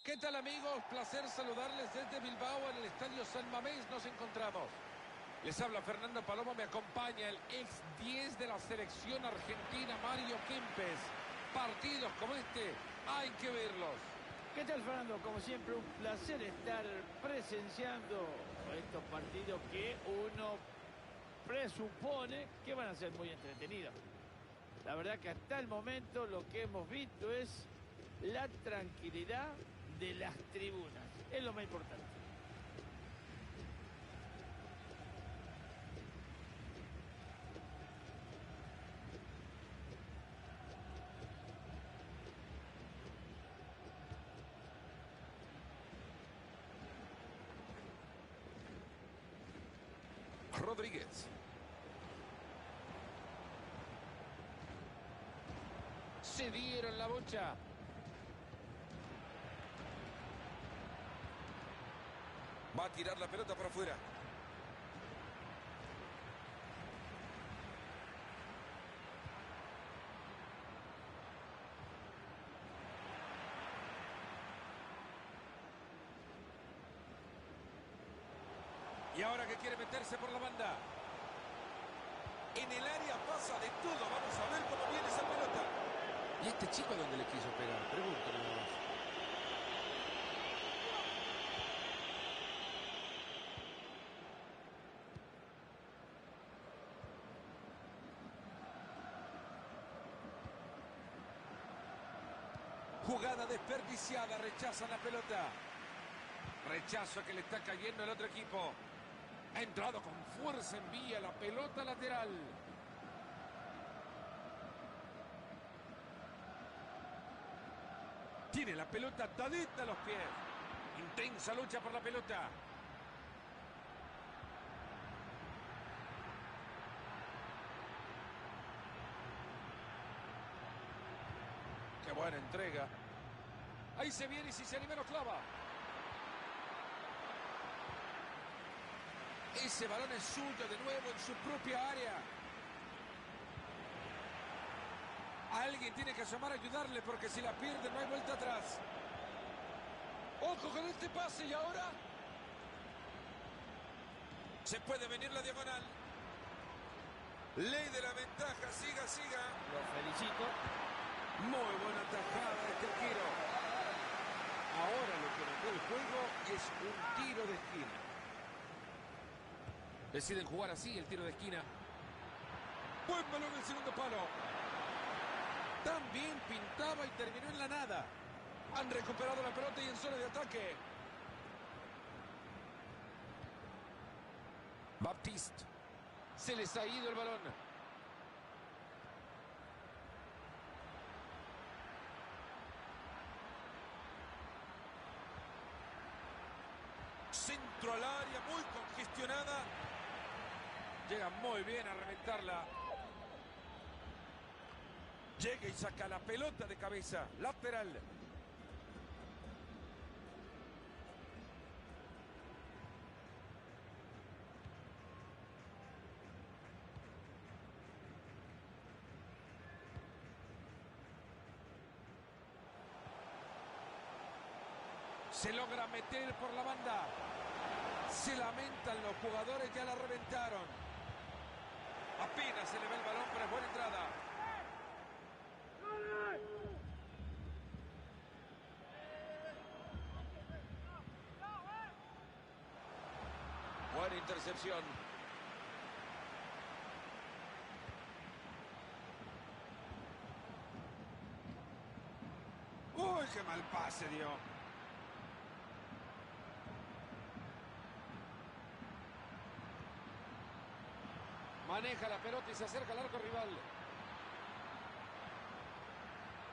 ¿Qué tal, amigos? Placer saludarles desde Bilbao. En el Estadio San Mamés nos encontramos. Les habla Fernando Palomo, me acompaña el ex 10 de la selección argentina, Mario Kempes. Partidos como este hay que verlos. ¿Qué tal, Fernando? Como siempre, un placer estar presenciando estos partidos que uno presupone que van a ser muy entretenidos. La verdad que hasta el momento lo que hemos visto es la tranquilidad de las tribunas. Es lo más importante. Rodríguez. Se dieron la bocha. Va a tirar la pelota para afuera. Y ahora que quiere meterse por la banda. En el área pasa de todo. Vamos a ver cómo viene esa pelota. ¿Y este chico dónde le quiso pegar? Pregúntale nada más. Jugada desperdiciada, rechazan la pelota. Rechazo que le está cayendo al otro equipo. Ha entrado con fuerza, envía la pelota lateral. Tiene la pelota atadita a los pies. Intensa lucha por la pelota. Qué buena entrega. Ahí se viene y si se anima lo clava. Ese balón es suyo de nuevo en su propia área. Alguien tiene que asomar a ayudarle porque si la pierde no hay vuelta atrás. ¡Ojo con este pase! ¿Y ahora? Se puede venir la diagonal. Ley de la ventaja. Siga, siga. Lo felicito. Muy buena tajada este tiro. Ahora lo que marcó el juego es un tiro de esquina. Deciden jugar así el tiro de esquina. Buen balón en el segundo palo. También pintaba y terminó en la nada. Han recuperado la pelota y en zona de ataque. Baptiste. Se les ha ido el balón. Centro al área, muy congestionada. Llega muy bien a reventarla. Llega y saca la pelota de cabeza. Lateral. Se logra meter por la banda. Se lamentan los jugadores, ya la reventaron. Apenas se le ve el balón, pero es buena entrada. Buena intercepción. ¡Uy, qué mal pase dio! Maneja la pelota y se acerca al arco rival.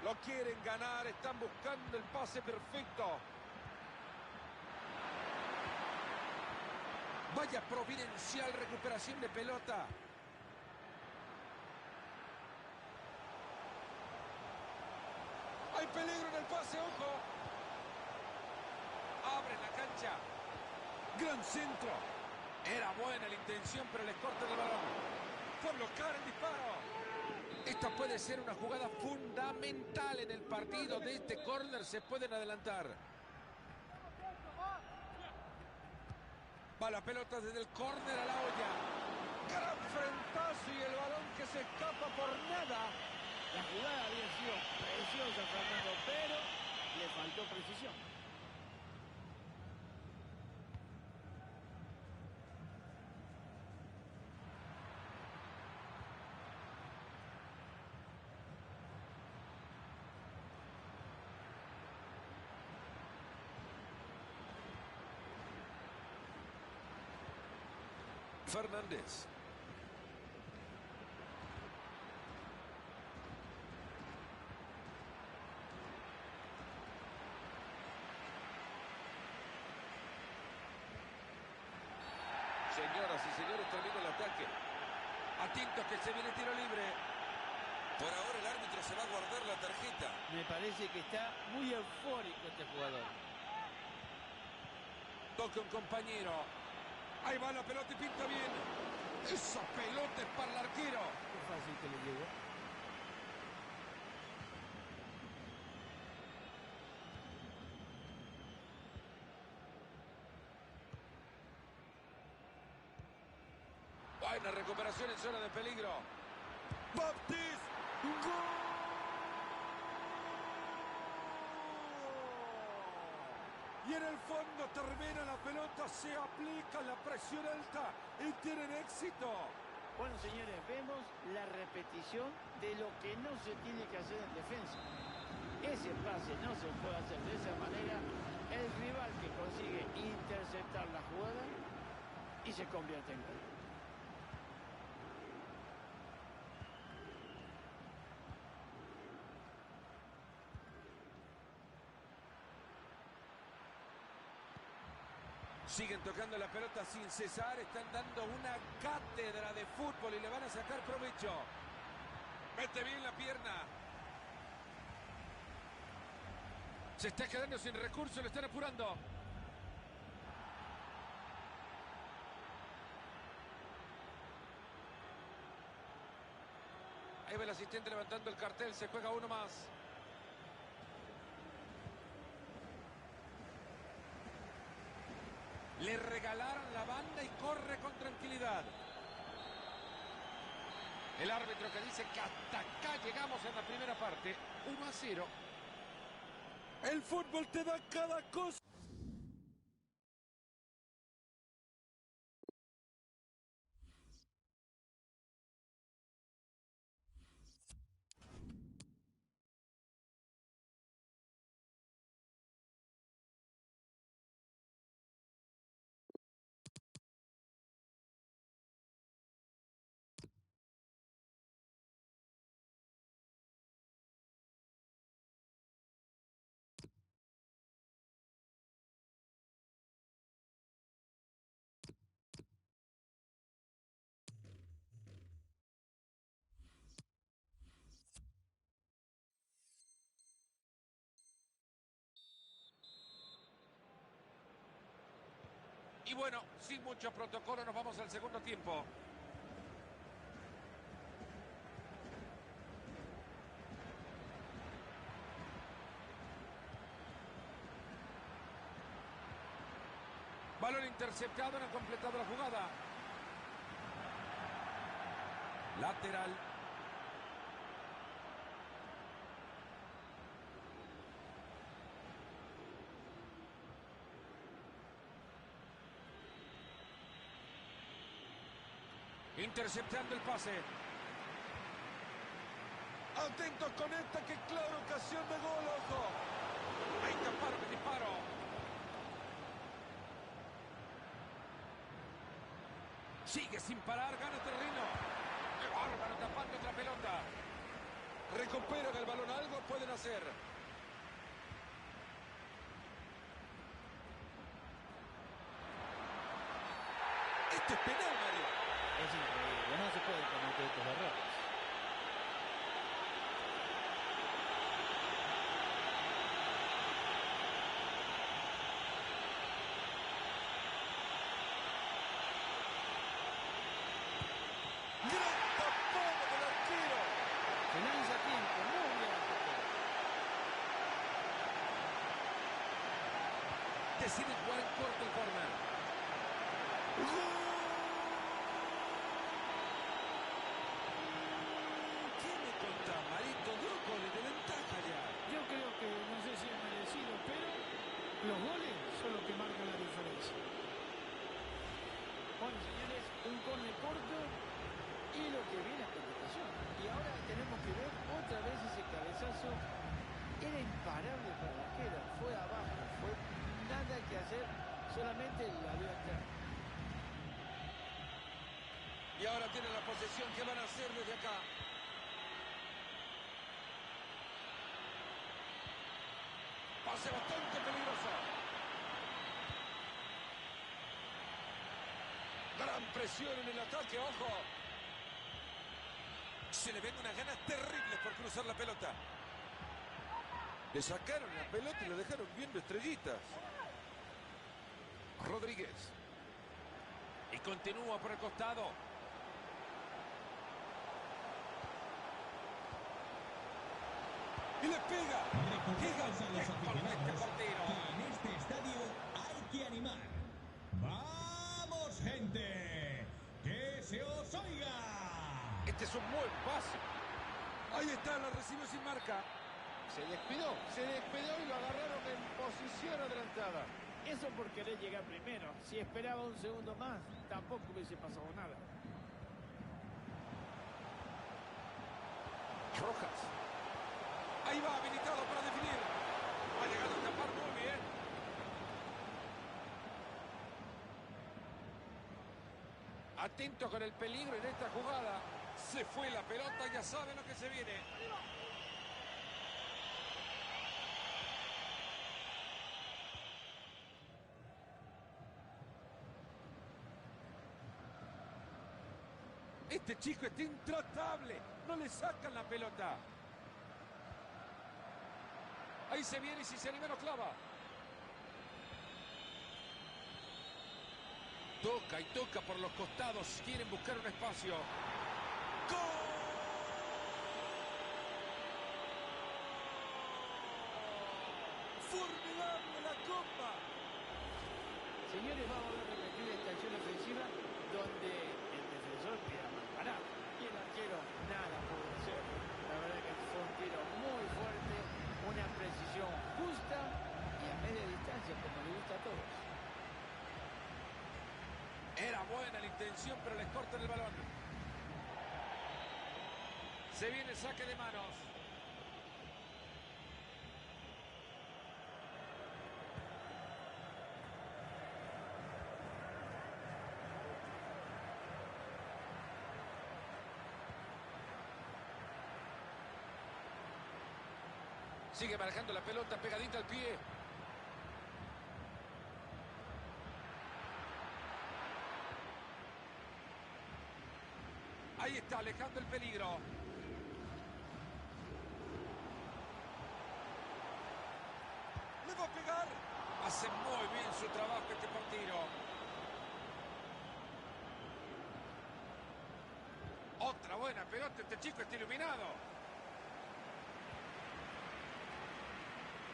Lo quieren ganar, están buscando el pase perfecto. Vaya providencial recuperación de pelota. Hay peligro en el pase, ojo. Abre la cancha. Gran centro. Era buena la intención, pero les corta el balón. Fue a bloquear el disparo. Esta puede ser una jugada fundamental en el partido. De este córner se pueden adelantar. Va la pelota desde el córner a la olla. Gran frentazo y el balón que se escapa por nada. La jugada había sido preciosa, Fernando, pero le faltó precisión. Fernández. Señoras y señores, termina el ataque. Atentos que se viene tiro libre. Por ahora el árbitro se va a guardar la tarjeta. Me parece que está muy eufórico este jugador. Toca un compañero. Ahí va la pelota y pinta bien. Esa pelota es para el arquero. Qué fácil que le llegó. Buena recuperación en zona de peligro. Baptiste. ¡Gol! Y en el fondo termina la pelota, se aplica la presión alta y tienen éxito. Bueno, señores, vemos la repetición de lo que no se tiene que hacer en defensa. Ese pase no se puede hacer de esa manera. El rival que consigue interceptar la jugada y se convierte en gol. Siguen tocando la pelota sin cesar, están dando una cátedra de fútbol y le van a sacar provecho. Mete bien la pierna. Se está quedando sin recursos, le están apurando. Ahí va el asistente levantando el cartel, se juega uno más. Le regalaron la banda y corre con tranquilidad. El árbitro que dice que hasta acá llegamos en la primera parte. 1-0. El fútbol te da cada cosa. Y bueno, sin mucho protocolo nos vamos al segundo tiempo. Balón interceptado, no ha completado la jugada. Lateral. Interceptando el pase. Atentos con esta, que clara ocasión de gol, ojo. Ahí taparon el disparo. Sigue sin parar, gana terreno. ¡Qué bárbaro! Tapando otra pelota. Recuperan el balón, algo pueden hacer. Esto es penal, Mario. Es increíble, no se pueden cometer estos errores. Gran tapado del arquero. Se lanza a tiempo, muy bien. Decide jugar en corto el córner. ¿Qué me contás, Marito? 2 goles de ventaja ya. Yo creo que no sé si es merecido, pero los goles son los que marcan la diferencia. Bueno, señores, un córner corto y lo que viene a continuación. Y ahora tenemos que ver otra vez ese cabezazo. Era imparable para el arquero. Fue abajo, fue nada que hacer, solamente la vio entrar. Y ahora tienen la posesión. ¿Qué van a hacer desde acá? Pase bastante peligroso. Gran presión en el ataque, ojo. Se le ven unas ganas terribles por cruzar la pelota. Le sacaron la pelota y lo dejaron viendo estrellitas. Rodríguez. Y continúa por el costado. Y le pega. Recordamos a los Qué gol de este aficionados portero. que en este estadio hay que animar. ¡Vamos, gente! ¡Que se os oiga! Este es un buen pase. Ahí está, la recibió sin marca. Se descuidó y lo agarraron en posición adelantada. Eso por querer llegar primero. Si esperaba un segundo más, tampoco hubiese pasado nada. Rojas. Ahí va, habilitado para definir. Ha llegado a escapar muy bien. Atento con el peligro en esta jugada. Se fue la pelota, ya saben lo que se viene. Este chico está intratable. No le sacan la pelota. Ahí se viene y si se anima no clava. Toca y toca por los costados. Quieren buscar un espacio. ¡Gol! ¡Formidable la copa! Señores, vamos a ver repetir esta acción ofensiva donde el defensor tira mal parado y el arquero nada pudo hacer. La verdad que fue un tiro muy fuerte, una precisión justa y a media distancia, como le gusta a todos. Era buena la intención, pero les cortan el balón. Se viene el saque de manos. Sigue manejando la pelota pegadita al pie. Ahí está, alejando el peligro. Le va a pegar. Hace muy bien su trabajo este partido. Otra buena pelota. Este chico está iluminado.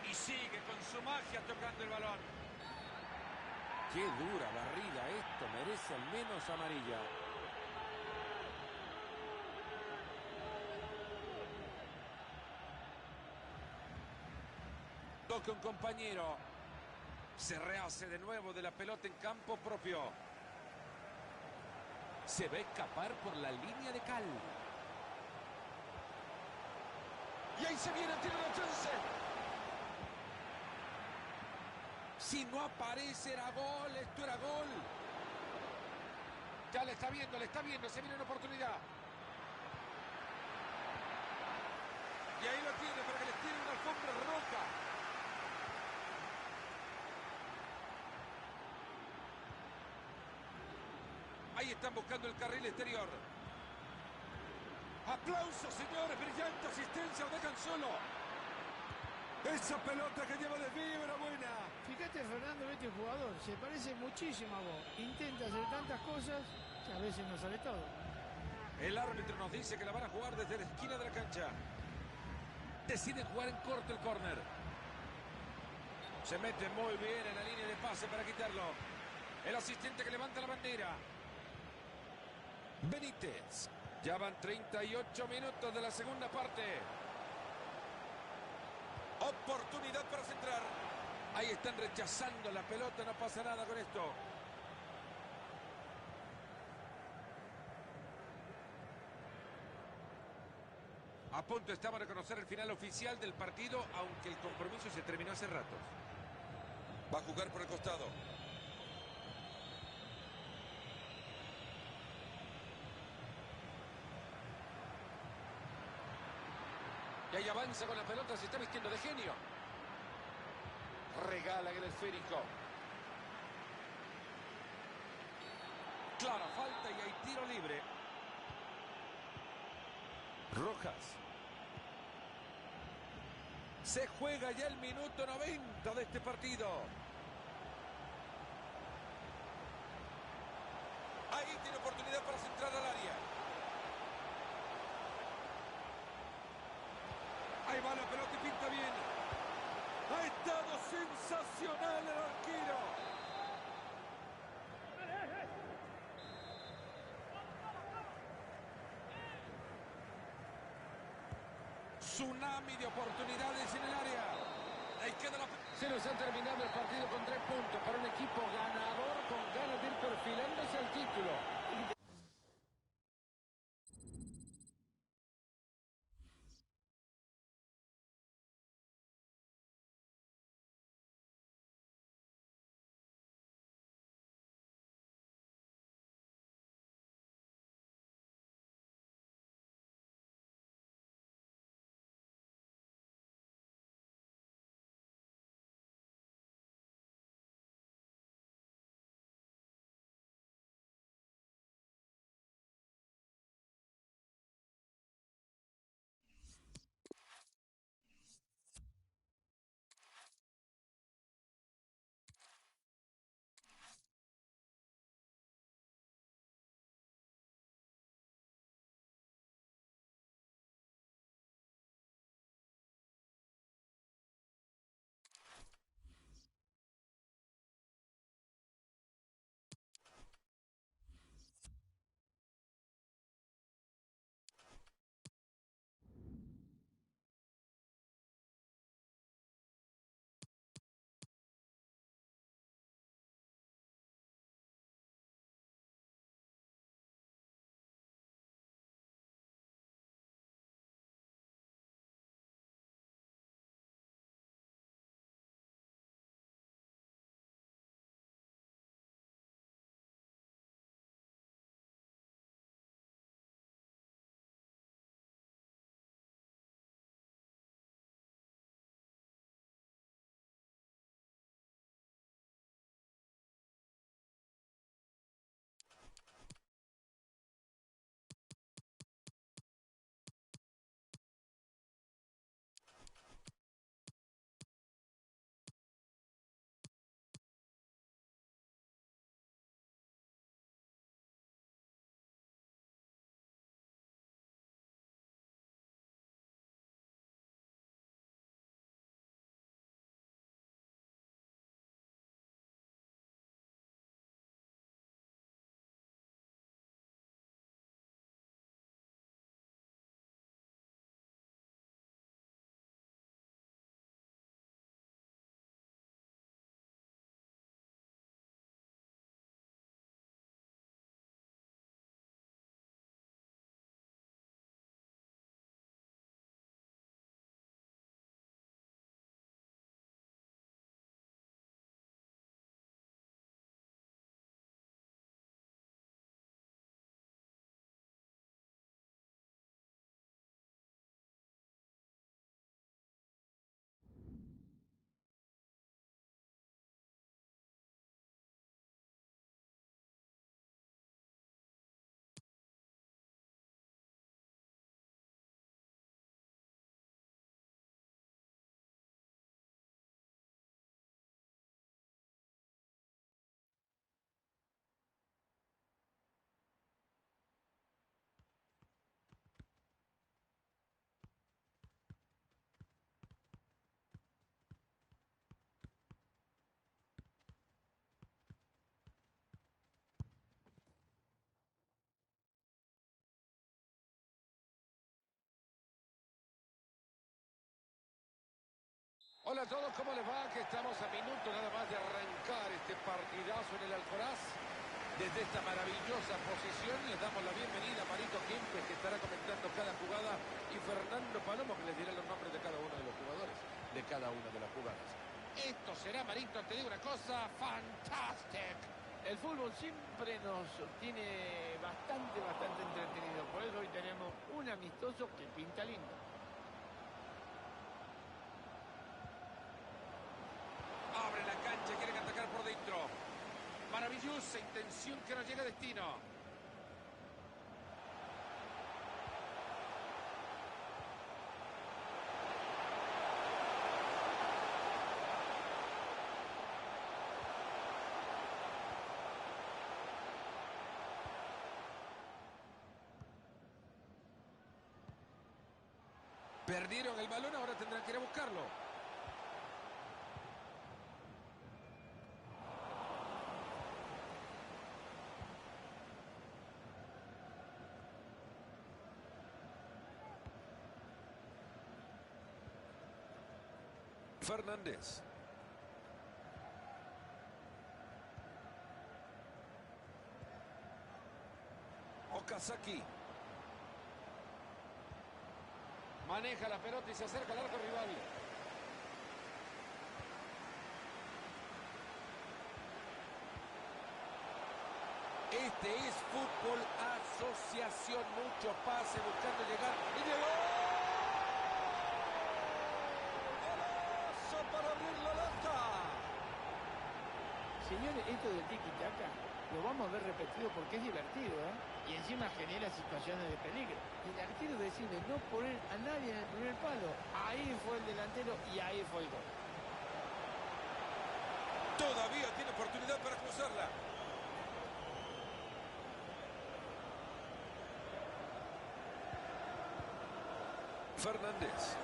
Y sigue con su magia tocando el balón. Qué dura barrida esto. Merece al menos amarilla. Toca un compañero. Se rehace de nuevo de la pelota en campo propio. Se va a escapar por la línea de cal. Y ahí se viene, tiene la chance. Si no aparece, era gol. Esto era gol. Ya le está viendo, se viene una oportunidad. Y ahí lo tiene para que les tire una alfombra roja. Ahí están buscando el carril exterior. ¡Aplausos, señores! ¡Brillante asistencia! ¡Lo dejan solo! ¡Esa pelota que lleva de vibra buena! Fíjate, Fernando, este jugador se parece muchísimo a vos. Intenta hacer tantas cosas que a veces no sale todo. El árbitro nos dice que la van a jugar desde la esquina de la cancha. Deciden jugar en corto el córner. Se mete muy bien en la línea de pase para quitarlo. El asistente que levanta la bandera. Benítez. Ya van 38 minutos de la segunda parte. Oportunidad para centrar. Ahí están rechazando la pelota, no pasa nada con esto. A punto estaba de conocer el final oficial del partido, aunque el compromiso se terminó hace ratos. Va a jugar por el costado. Y ahí avanza con la pelota, se está vistiendo de genio. Regala el esférico. Clara falta y hay tiro libre. Rojas. Se juega ya el minuto 90 de este partido. Ahí tiene oportunidad para centrar al área. Ahí va la pelota y pinta bien. Ha estado sensacional el arquero. Tsunami de oportunidades en el área. Ahí queda la... Se nos ha terminado el partido con 3 puntos para un equipo ganador con ganas de ir perfilándose al título. Hola a todos, ¿cómo les va? Que estamos a minutos nada más de arrancar este partidazo en el Alcoraz. Desde esta maravillosa posición les damos la bienvenida a Marito Kempes, que estará comentando cada jugada, y Fernando Palomo, que les dirá los nombres de cada uno de los jugadores, de cada una de las jugadas. Esto será, Marito, te digo una cosa, fantastic. El fútbol siempre nos tiene bastante entretenido. Por eso hoy tenemos un amistoso que pinta lindo. Abre la cancha, quieren atacar por dentro. Maravillosa intención que no llega a destino. Perdieron el balón, ahora tendrán que ir a buscarlo. Fernández. Okazaki. Maneja la pelota y se acerca al arco rival. Este es fútbol asociación. Mucho pase buscando llegar. ¡Y llegó! ¡Golazo para abrir la lata! Señores, esto del tiki-taka lo vamos a ver repetido porque es divertido, ¿eh? Y encima genera situaciones de peligro. El arquero decide no poner a nadie en el primer palo. Ahí fue el delantero y ahí fue el gol. Todavía tiene oportunidad para cruzarla. Fernández.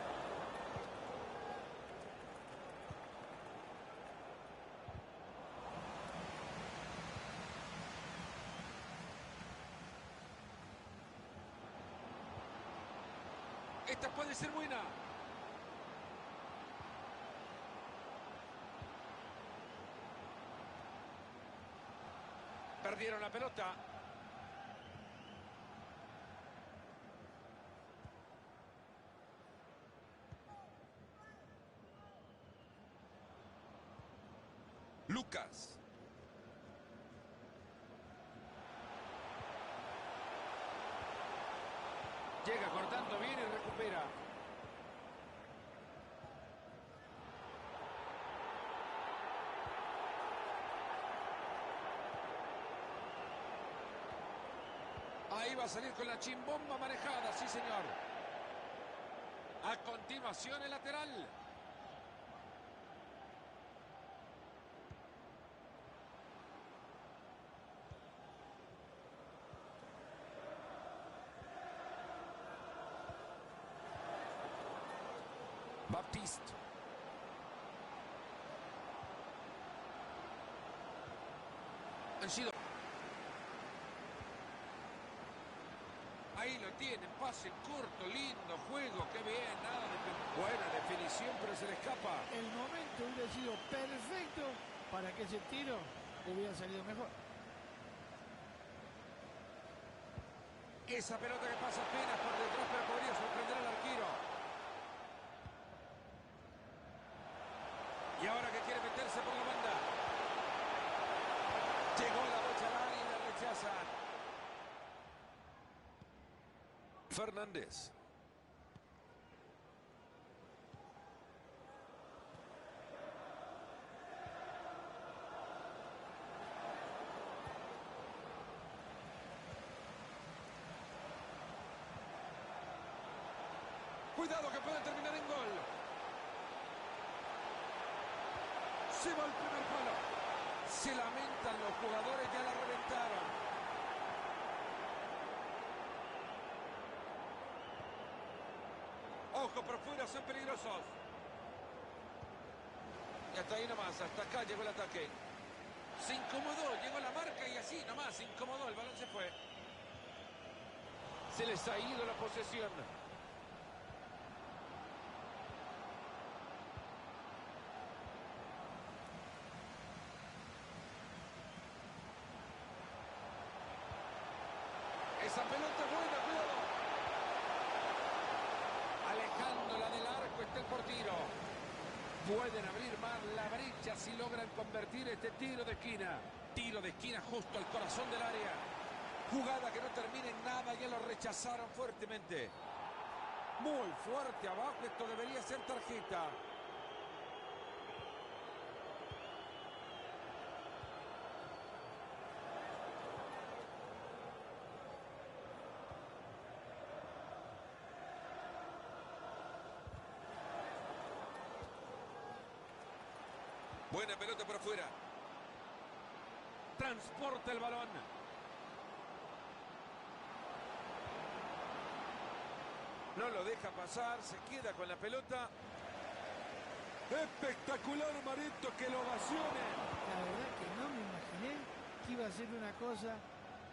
Esta puede ser buena. Perdieron la pelota. Lucas. Llega cortando bien y recupera. Ahí va a salir con la chimbomba manejada, sí señor. A continuación el lateral. Baptiste. Han sido. Ahí lo tienen, pase corto, lindo juego, qué bien, nada de buena definición, pero se le escapa. El momento hubiera sido perfecto para que ese tiro hubiera salido mejor. Esa pelota que pasa apenas por detrás, pero podría sorprender al arquero. Y ahora que quiere meterse por la banda. Llegó la bocha al área y la rechazan. Fernández. Cuidado que puede terminar en gol. Se va el primer palo. Se lamentan los jugadores, ya la reventaron. Ojo, por fuera son peligrosos. Y hasta ahí nomás, hasta acá llegó el ataque. Se incomodó, llegó la marca y así nomás, se incomodó, el balón se fue. Se les ha ido la posesión. el portero. Pueden abrir más la brecha si logran convertir este tiro de esquina. Tiro de esquina justo al corazón del área. Jugada que no termina en nada, ya lo rechazaron fuertemente. Muy fuerte abajo, esto debería ser tarjeta. Buena pelota por afuera. Transporta el balón. No lo deja pasar, se queda con la pelota. Espectacular, Marito, que lo ovacione. La verdad que no me imaginé que iba a ser una cosa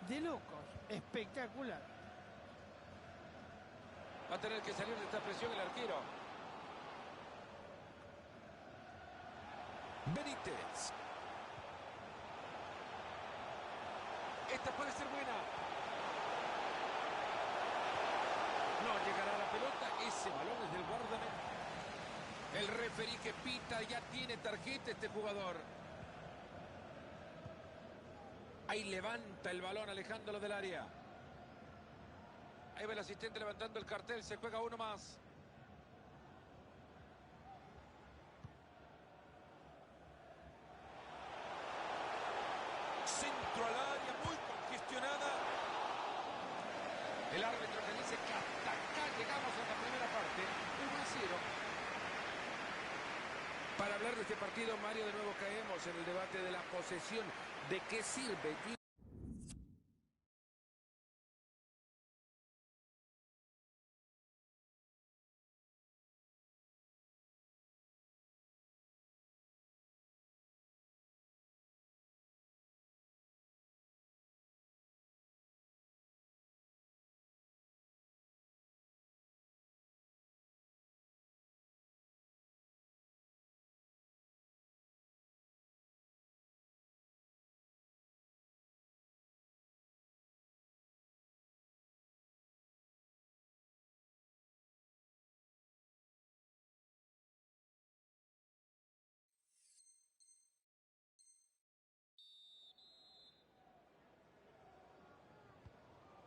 de locos. Espectacular. Va a tener que salir de esta presión el arquero. Benítez. Esta puede ser buena. No llegará a la pelota. Ese balón es del guardameta. El referí que pita ya tiene tarjeta este jugador. Ahí levanta el balón alejándolo del área. Ahí va el asistente levantando el cartel. Se juega uno más. Centro al área, muy congestionada. El árbitro que dice que hasta acá llegamos a la primera parte. 1-0. Para hablar de este partido, Mario, de nuevo caemos en el debate de la posesión. ¿De qué sirve?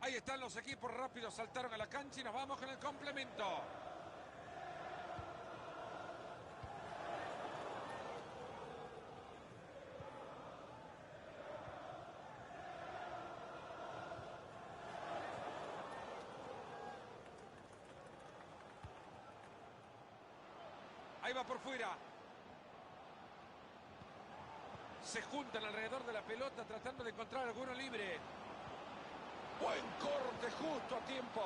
Ahí están los equipos rápidos, saltaron a la cancha y nos vamos con el complemento. Ahí va por fuera. Se juntan alrededor de la pelota tratando de encontrar alguno libre. Buen corte justo a tiempo.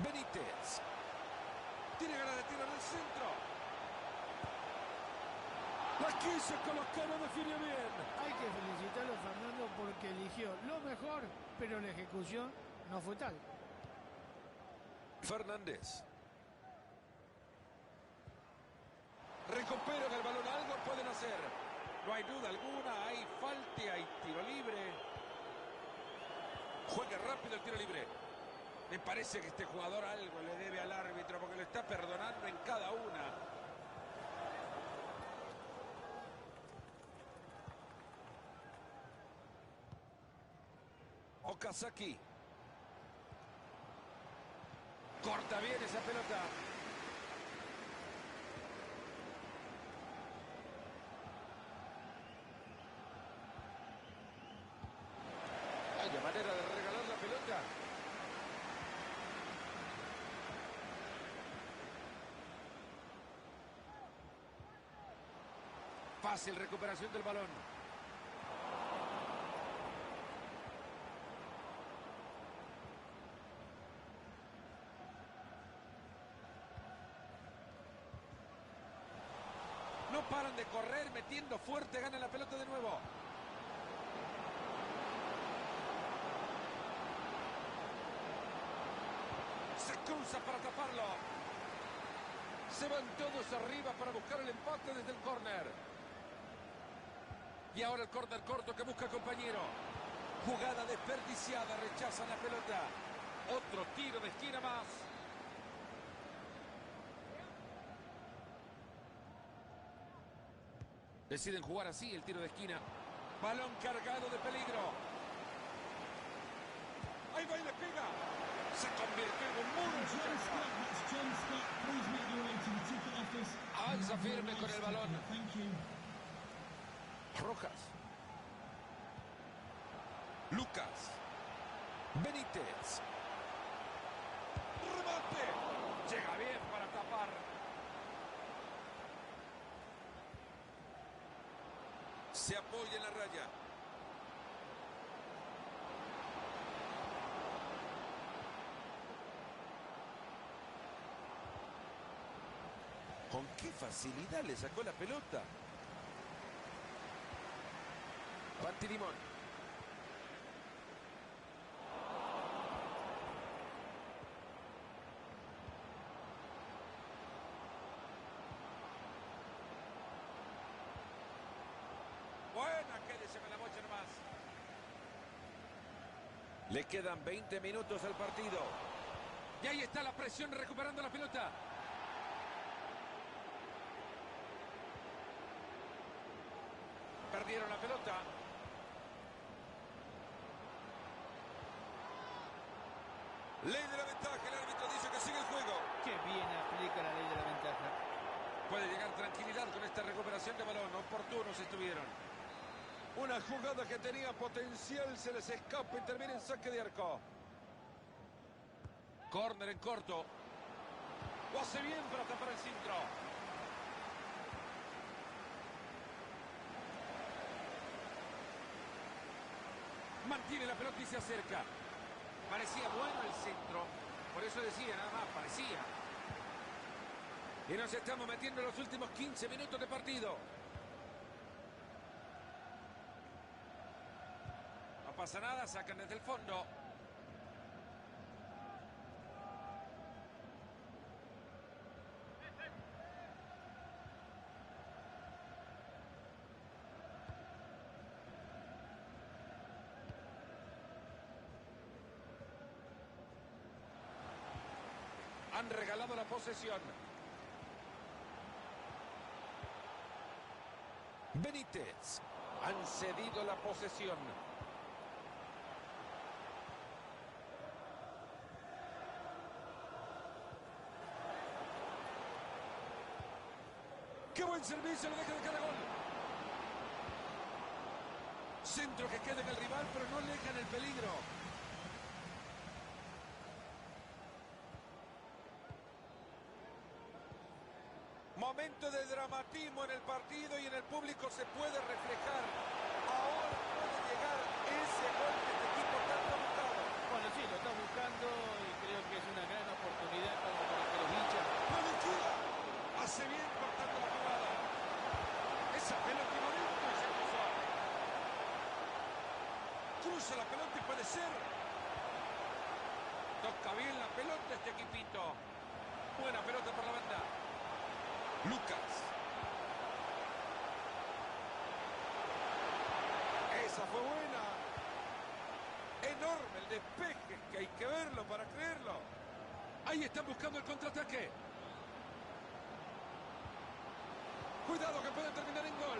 Benítez. Tiene ganas de tirar al centro. La quiso colocar, no definió bien. Hay que felicitarlo a Fernando porque eligió lo mejor, pero la ejecución no fue tal. Fernández. Recuperan el balón, algo pueden hacer. No hay duda alguna, hay falta, hay tiro libre. Juega rápido el tiro libre. Me parece que este jugador algo le debe al árbitro porque lo está perdonando en cada una. Okazaki. Corta bien esa pelota. Vaya manera de regalar la pelota. Fácil recuperación del balón. No paran de correr, metiendo fuerte, gana la pelota de nuevo. Se cruza para taparlo. Se van todos arriba para buscar el empate desde el córner. Y ahora el córner corto que busca el compañero. Jugada desperdiciada, rechazan la pelota. Otro tiro de esquina más. Deciden jugar así el tiro de esquina. Balón cargado de peligro. Ahí va y le pega. Se convirtió en un muro. John Scott, that's John Scott. Please make your way to the ticket office. Avanza firme con el balón. Thank you. Rojas. Lucas. Benítez. Remate. Llega bien para tapar. Se apoya en la raya. ¿Con qué facilidad le sacó la pelota? Pantilimón. Buena, quédese con la bocha nomás. Le quedan 20 minutos al partido. Y ahí está la presión recuperando la pelota. Perdieron la pelota. Ley de la ventaja. El árbitro dice que sigue el juego. Qué bien aplica la ley de la ventaja. Puede llegar tranquilidad con esta recuperación de balón. Oportunos estuvieron. Una jugada que tenía potencial se les escapa y termina en saque de arco. Córner en corto. Lo hace bien para tapar el centro. Mantiene la pelota y se acerca. Parecía bueno el centro. Por eso decía, nada más, parecía. Y nos estamos metiendo en los últimos 15 minutos de partido. No pasa nada, sacan desde el fondo. Han regalado la posesión. Benítez. Han cedido la posesión. ¡Qué buen servicio! Lo deja de cada gol. Centro que queda en el rival, pero no alejan el peligro. Momento de dramatismo en el partido y en el público se puede reflejar. Ahora puede llegar ese gol que este equipo tanto ha buscado. Bueno, sí, lo está buscando y creo que es una gran oportunidad como para que los hinchas. ¡Lo liquida! Hace bien cortando la jugada. Esa pelota y momento y se cruzó. Cruza la pelota y puede ser. Toca bien la pelota este equipito. Buena pelota por la banda. Lucas. Esa fue buena. Enorme el despeje, que hay que verlo para creerlo. Ahí están buscando el contraataque. Cuidado que puede terminar en gol.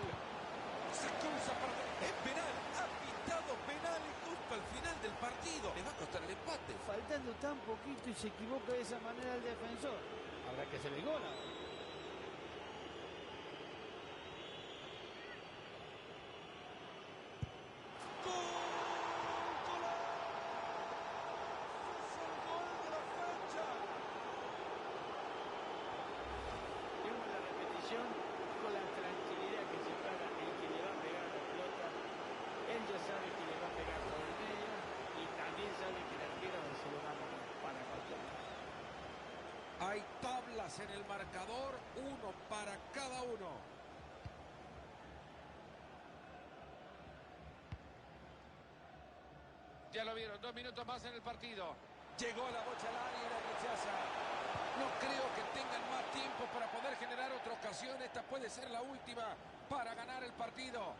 Se cruza para... Es penal. Ha pitado penal justo al final del partido. Le va a costar el empate. Faltando tan poquito y se equivoca de esa manera el defensor. Habrá que hacer el gol ahora. Con la tranquilidad que se para el que le va a pegar a la pelota. Él ya sabe que le va a pegar por el medio y también sabe que el arquero se lo va a mover para cualquier lado. Hay tablas en el marcador, uno para cada uno. Ya lo vieron, 2 minutos más en el partido. Llegó la bocha al área y la rechaza. No creo que tengan más tiempo para poder generar otra ocasión. Esta puede ser la última para ganar el partido.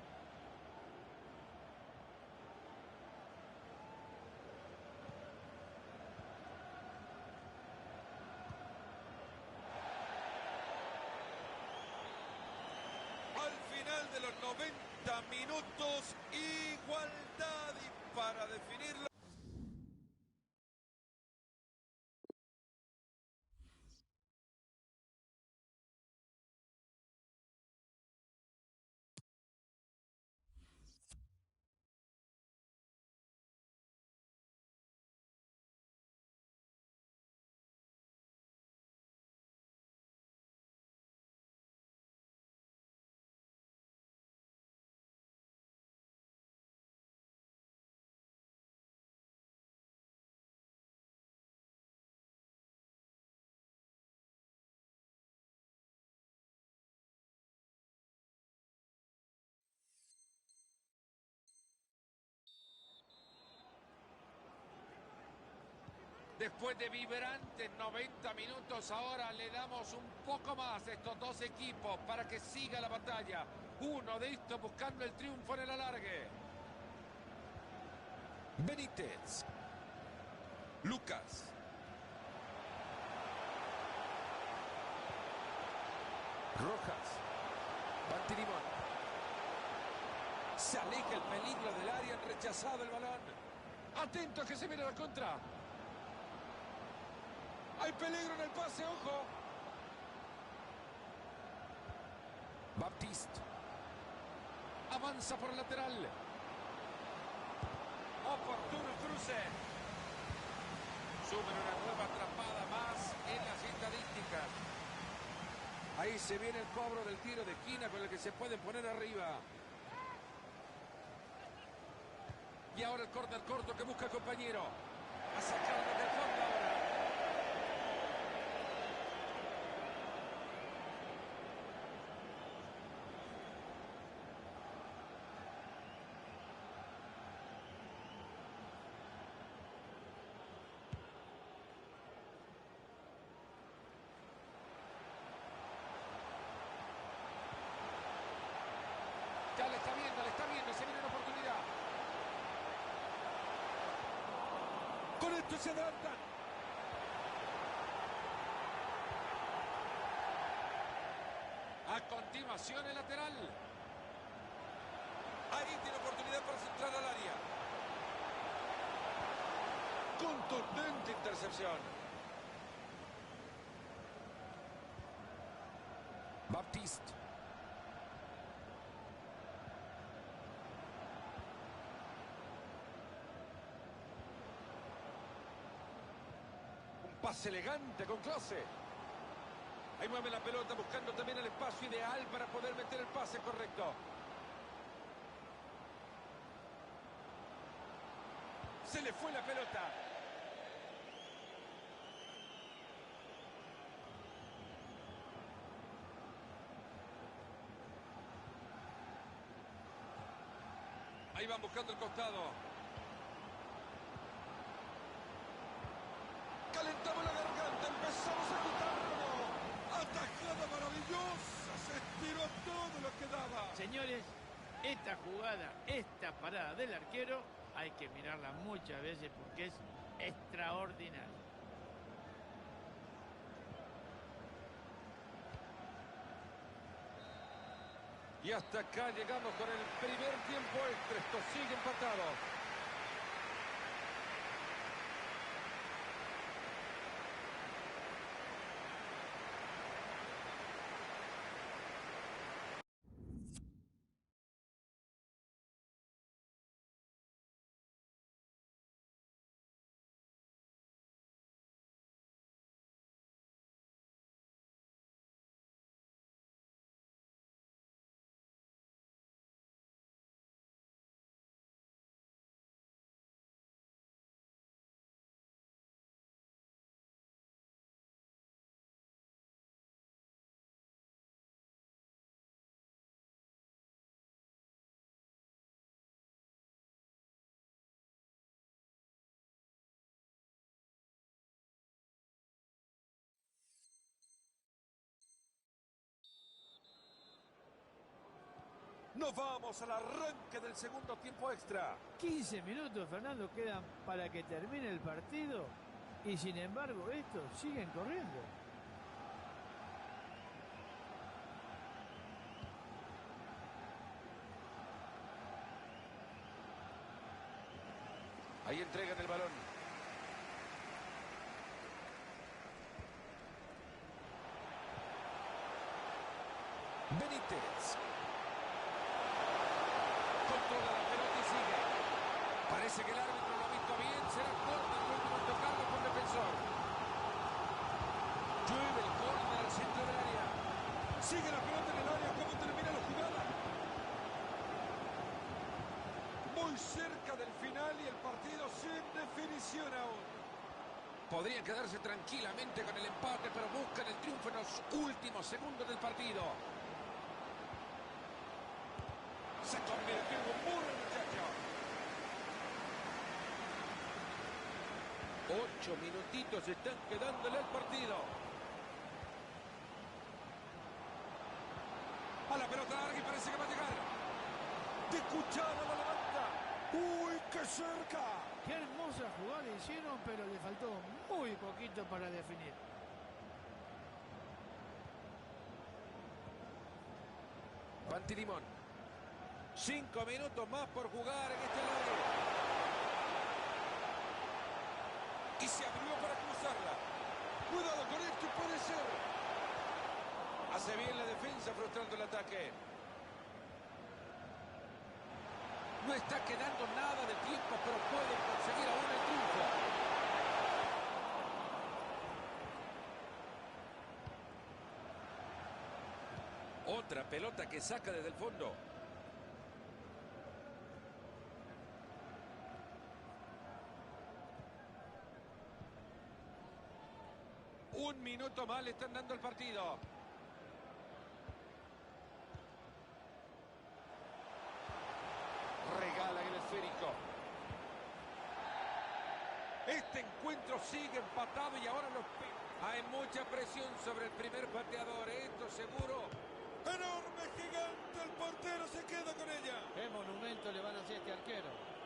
90 minutos, igualdad y para definirlo. Después de vibrantes 90 minutos, ahora le damos un poco más a estos dos equipos para que siga la batalla. Uno de estos buscando el triunfo en el alargue. Benítez. Lucas. Rojas. Bantirimón. Se aleja el peligro del área, han rechazado el balón. Atento que se viene la contra. Hay peligro en el pase, ojo. Baptiste. Avanza por el lateral. Oportuno cruce. Suben una nueva atrapada más en las estadísticas. Ahí se viene el cobro del tiro de esquina con el que se pueden poner arriba. Y ahora el córner corto que busca el compañero. A sacar desde el fondo ahora. Ya le está viendo, se viene una oportunidad. Con esto se adelantan. A continuación el lateral. Ahí tiene oportunidad para centrar al área. Contundente intercepción. Baptiste. Pase elegante con clase. Ahí mueve la pelota buscando también el espacio ideal para poder meter el pase correcto. Se le fue la pelota. Ahí van buscando el costado. Calentamos la garganta, empezamos a quitarlo. Atajada maravillosa, se estiró todo lo que daba. Señores, esta jugada, esta parada del arquero, hay que mirarla muchas veces porque es extraordinaria. Y hasta acá llegamos con el primer tiempo extra. Esto sigue empatado. Nos vamos al arranque del segundo tiempo extra. 15 minutos, Fernando, quedan para que termine el partido y sin embargo estos siguen corriendo. Ahí entregan el balón. Benítez. Controla la pelota y sigue. Parece que el árbitro lo ha visto bien. Será córner, el último en tocarlo por defensor. Llueve el córner al centro del área. Sigue la pelota en el área. ¿Cómo termina la jugada? Muy cerca del final y el partido sin definición aún. Podrían quedarse tranquilamente con el empate, pero buscan el triunfo en los últimos segundos del partido. Se convirtió en un burro, muchacho. 8 minutitos están quedándole al partido. A la pelota larga y parece que va a llegar. De cuchara la levanta. ¡Uy, qué cerca! Qué hermosa jugada hicieron, pero le faltó muy poquito para definir. Pantilimón. 5 minutos más por jugar en este área. Y se abrió para cruzarla. Cuidado con esto, puede ser. Hace bien la defensa frustrando el ataque. No está quedando nada de tiempo, pero pueden conseguir aún el triunfo. Otra pelota que saca desde el fondo. Un minuto más le están dando el partido. Regala el esférico. Este encuentro sigue empatado y ahora hay mucha presión sobre el primer pateador. Esto seguro. Enorme, gigante. El portero se queda con ella. Qué monumento le van a hacer a este arquero.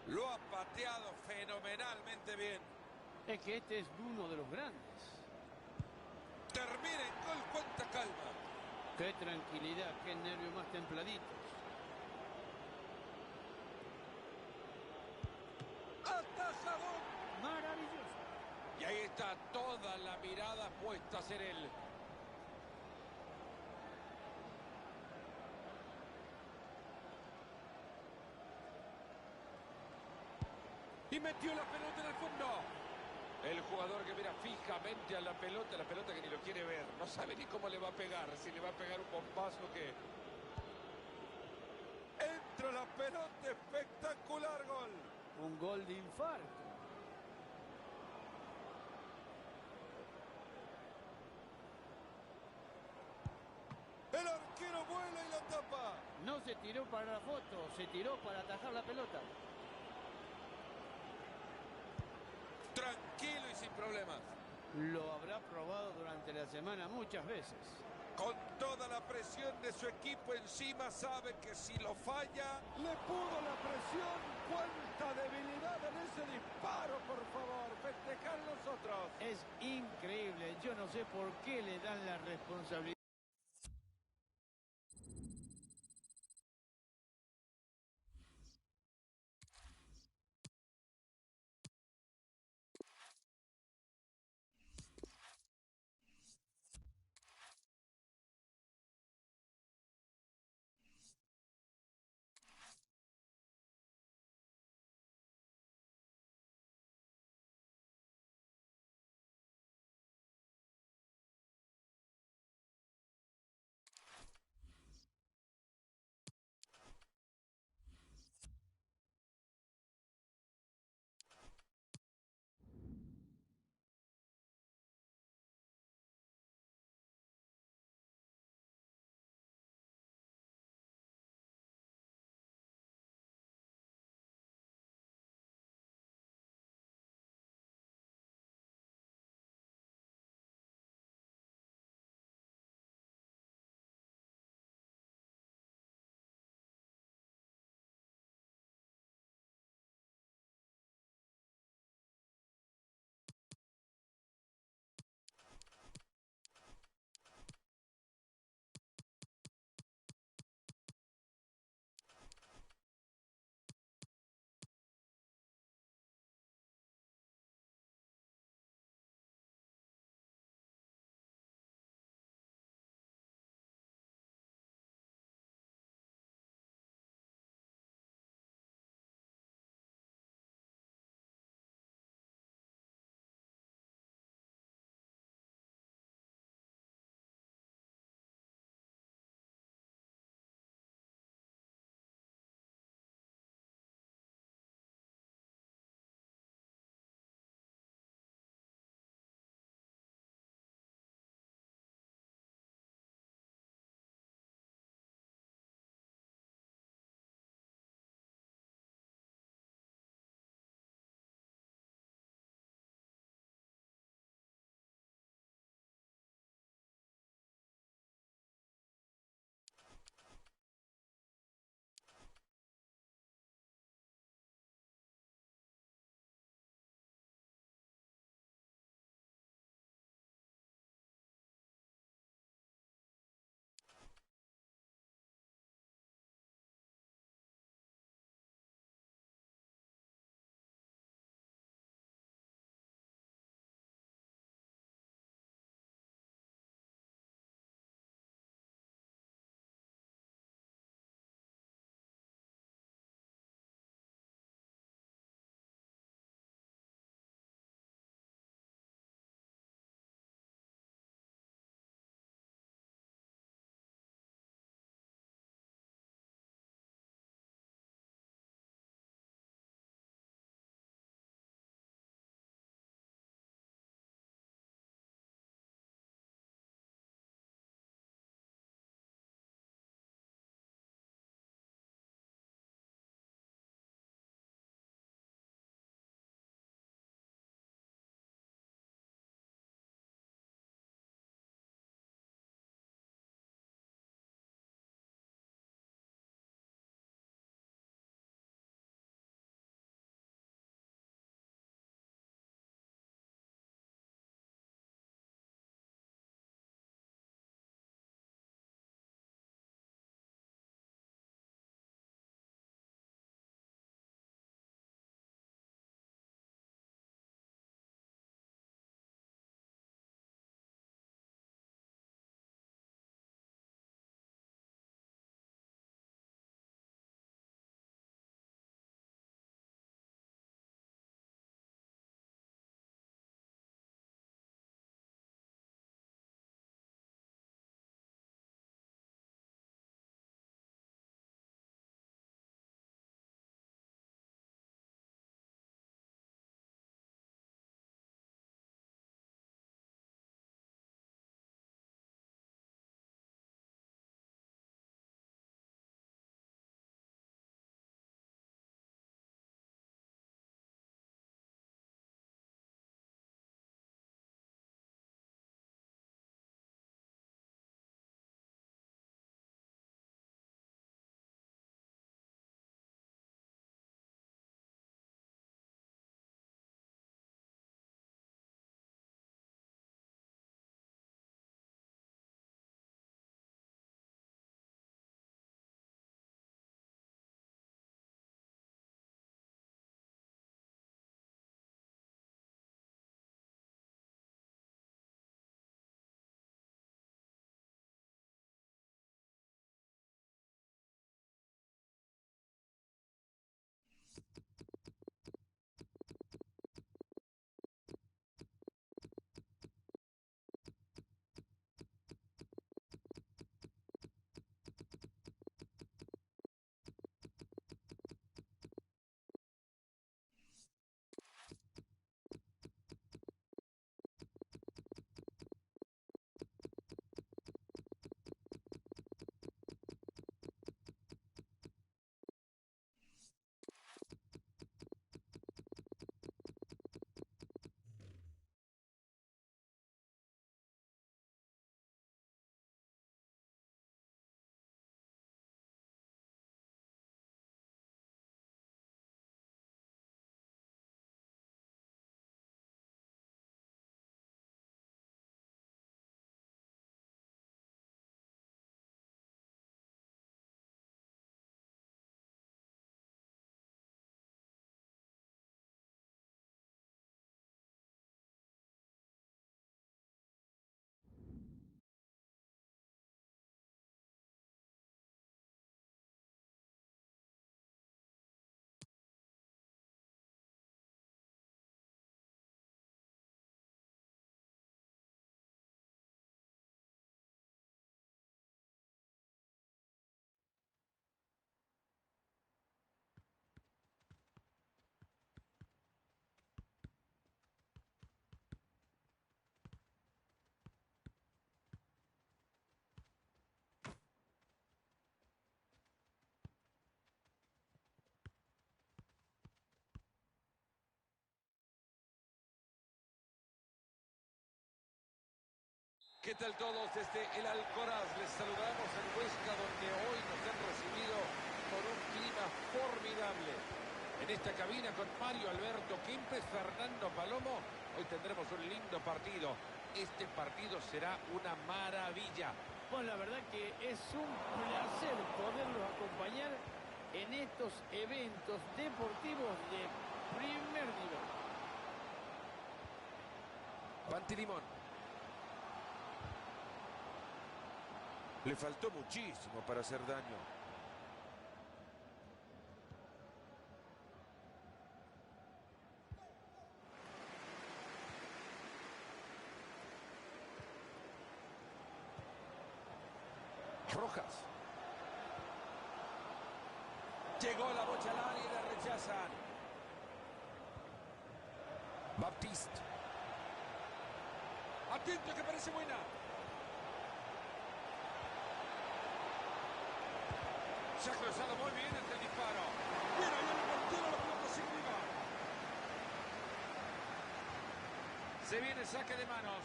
Lo ha pateado fenomenalmente bien. Es que este es uno de los grandes. Termina en gol, cuánta calma. Qué tranquilidad, qué nervios más templaditos. ¡Atajador! Maravilloso. Y ahí está toda la mirada puesta a ser él. Y metió la pelota en el fondo. El jugador que mira fijamente a la pelota que ni lo quiere ver. No sabe ni cómo le va a pegar. Si le va a pegar un bombazo que... Entra la pelota, espectacular gol. Un gol de infarto. El arquero vuela y la tapa. No se tiró para la foto, se tiró para atajar la pelota. Tranquilo y sin problemas. Lo habrá probado durante la semana muchas veces. Con toda la presión de su equipo encima, sabe que si lo falla... Le pudo la presión. ¡Cuánta debilidad en ese disparo, por favor! ¡Festejar nosotros! Es increíble, yo no sé por qué le dan la responsabilidad. ¿Qué tal todos? Desde el Alcoraz les saludamos en Huesca, donde hoy nos han recibido con un clima formidable. En esta cabina con Mario Alberto Kempes, Fernando Palomo, hoy tendremos un lindo partido. Este partido será una maravilla. Bueno, la verdad que es un placer poderlos acompañar en estos eventos deportivos de primer nivel. Pantilimón. Le faltó muchísimo para hacer daño. Rojas. Llegó la bocha al área y la rechazan. Baptiste. Atento que parece buena. Se ha cruzado muy bien ante el disparo. Mira, ya le portero la pelota sin arriba. Se viene el saque de manos.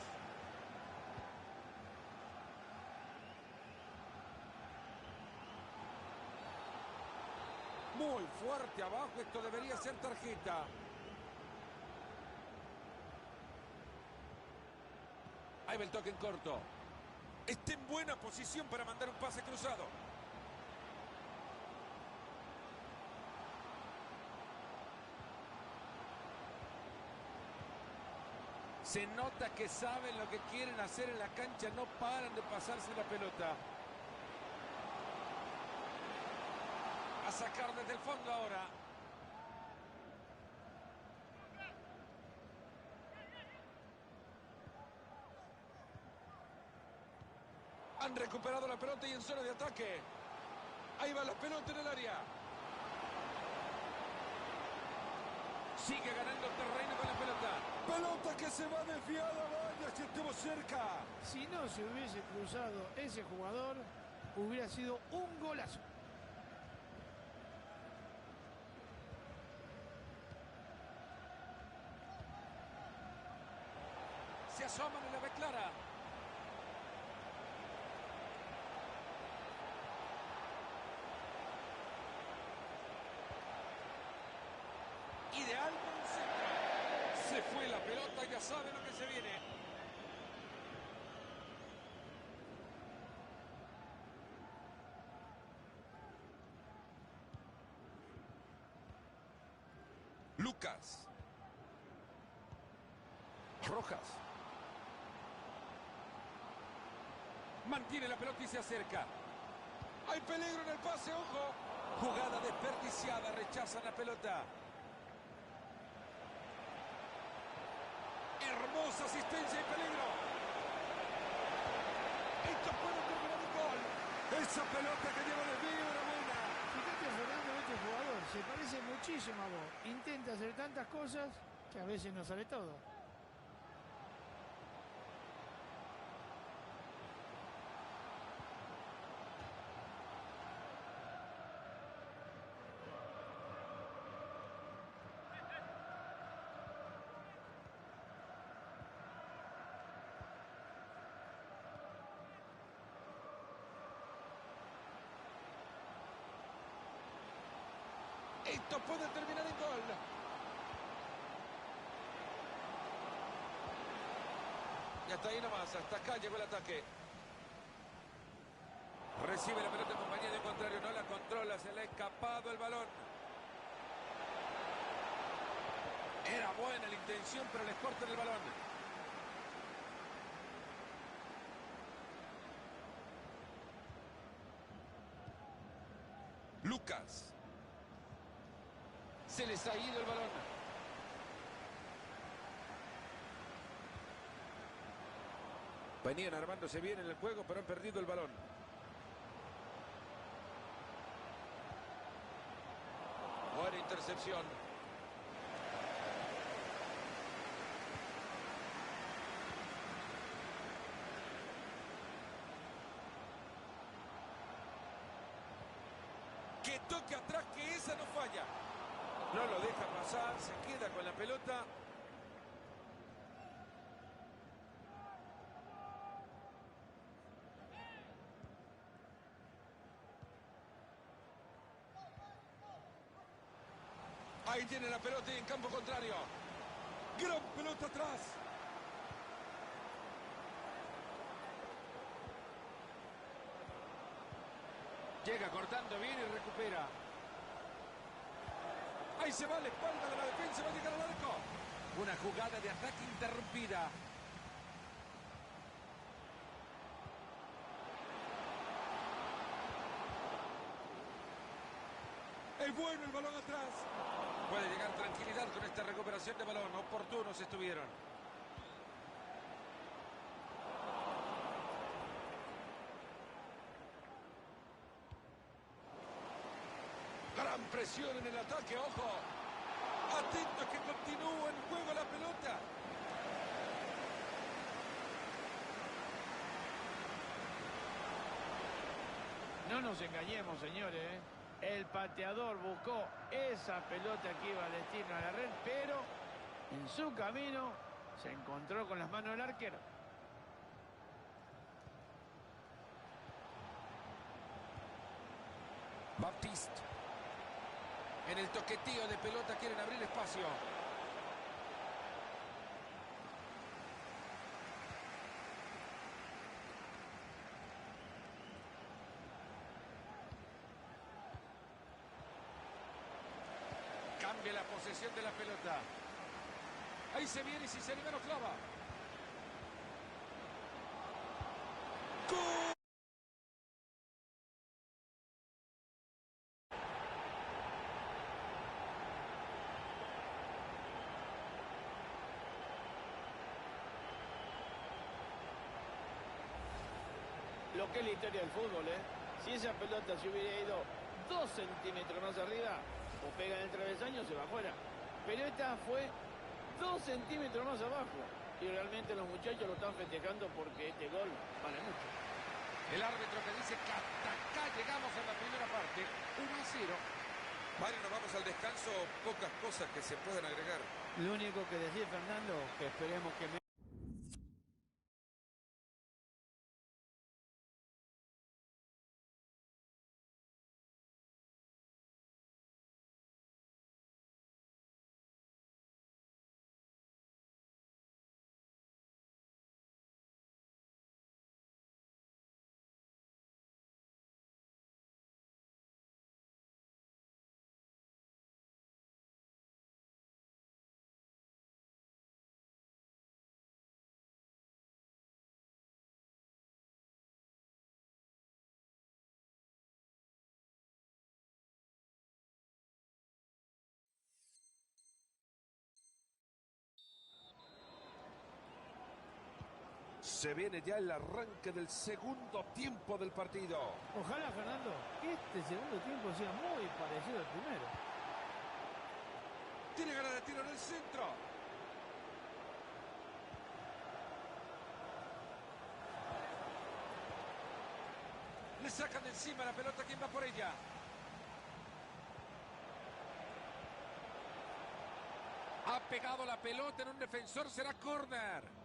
Muy fuerte abajo, esto debería ser tarjeta. Ahí va el toque en corto. Está en buena posición para mandar un pase cruzado. Se nota que saben lo que quieren hacer en la cancha, no paran de pasarse la pelota. A sacar desde el fondo ahora. Han recuperado la pelota y en zona de ataque. Ahí va la pelota en el área. Sigue ganando terreno con la pelota. Pelota que se va desviada, vaya, si estuvo cerca. Si no se hubiese cruzado ese jugador, hubiera sido un golazo. Se asoman y la ve clara. Ideal con un centro. Se fue la pelota, ya sabe lo que se viene. Lucas. Rojas. Mantiene la pelota y se acerca. Hay peligro en el pase, ojo. Jugada desperdiciada, rechazan la pelota. Hermosa asistencia y peligro. Esto puede terminar en gol. Esa pelota que lleva desvío era buena. Fíjate, Fernando, este jugador se parece muchísimo a vos. Intenta hacer tantas cosas que a veces no sale todo. Esto puede terminar en gol. Y hasta ahí nomás, hasta acá llegó el ataque. Recibe la pelota en compañía de contrario, no la controla, se le ha escapado el balón. Era buena la intención, pero les cortan el balón. Lucas. Se les ha ido el balón. Venían armándose bien en el juego, pero han perdido el balón. Buena intercepción. Que toque atrás, que esa no falla. No lo deja pasar, se queda con la pelota. Ahí tiene la pelota y en campo contrario. Gran pelota atrás. Llega cortando bien y recupera. Ahí se va a la espalda de la defensa, va a llegar al arco. Una jugada de ataque interrumpida. Es bueno el balón atrás. Puede llegar tranquilidad con esta recuperación de balón. Oportunos estuvieron. Gran presión en el ataque, ojo. Atento a que continúe en juego la pelota. No nos engañemos, señores, ¿eh? El pateador buscó esa pelota que iba a destino a la red, pero en su camino se encontró con las manos del arquero. Baptiste. En el toquetío de pelota quieren abrir espacio. Cambia la posesión de la pelota. Ahí se viene y si se anima lo clava. ¡Gol! Lo que es la historia del fútbol, ¿eh? Si esa pelota se hubiera ido 2 centímetros más arriba, o pega en el travesaño, se va afuera. Pero esta fue 2 centímetros más abajo. Y realmente los muchachos lo están festejando porque este gol vale mucho. El árbitro que dice que hasta acá llegamos en la primera parte. 1-0. Mario, nos vamos al descanso. Pocas cosas que se pueden agregar. Lo único que decir, Fernando, que esperemos que Se viene ya el arranque del segundo tiempo del partido. ojalá, Fernando, que este segundo tiempo sea muy parecido al primero. Tiene ganas de tiro en el centro. Le sacan de encima la pelota. ¿Quién va por ella? Ha pegado la pelota en un defensor. Será córner.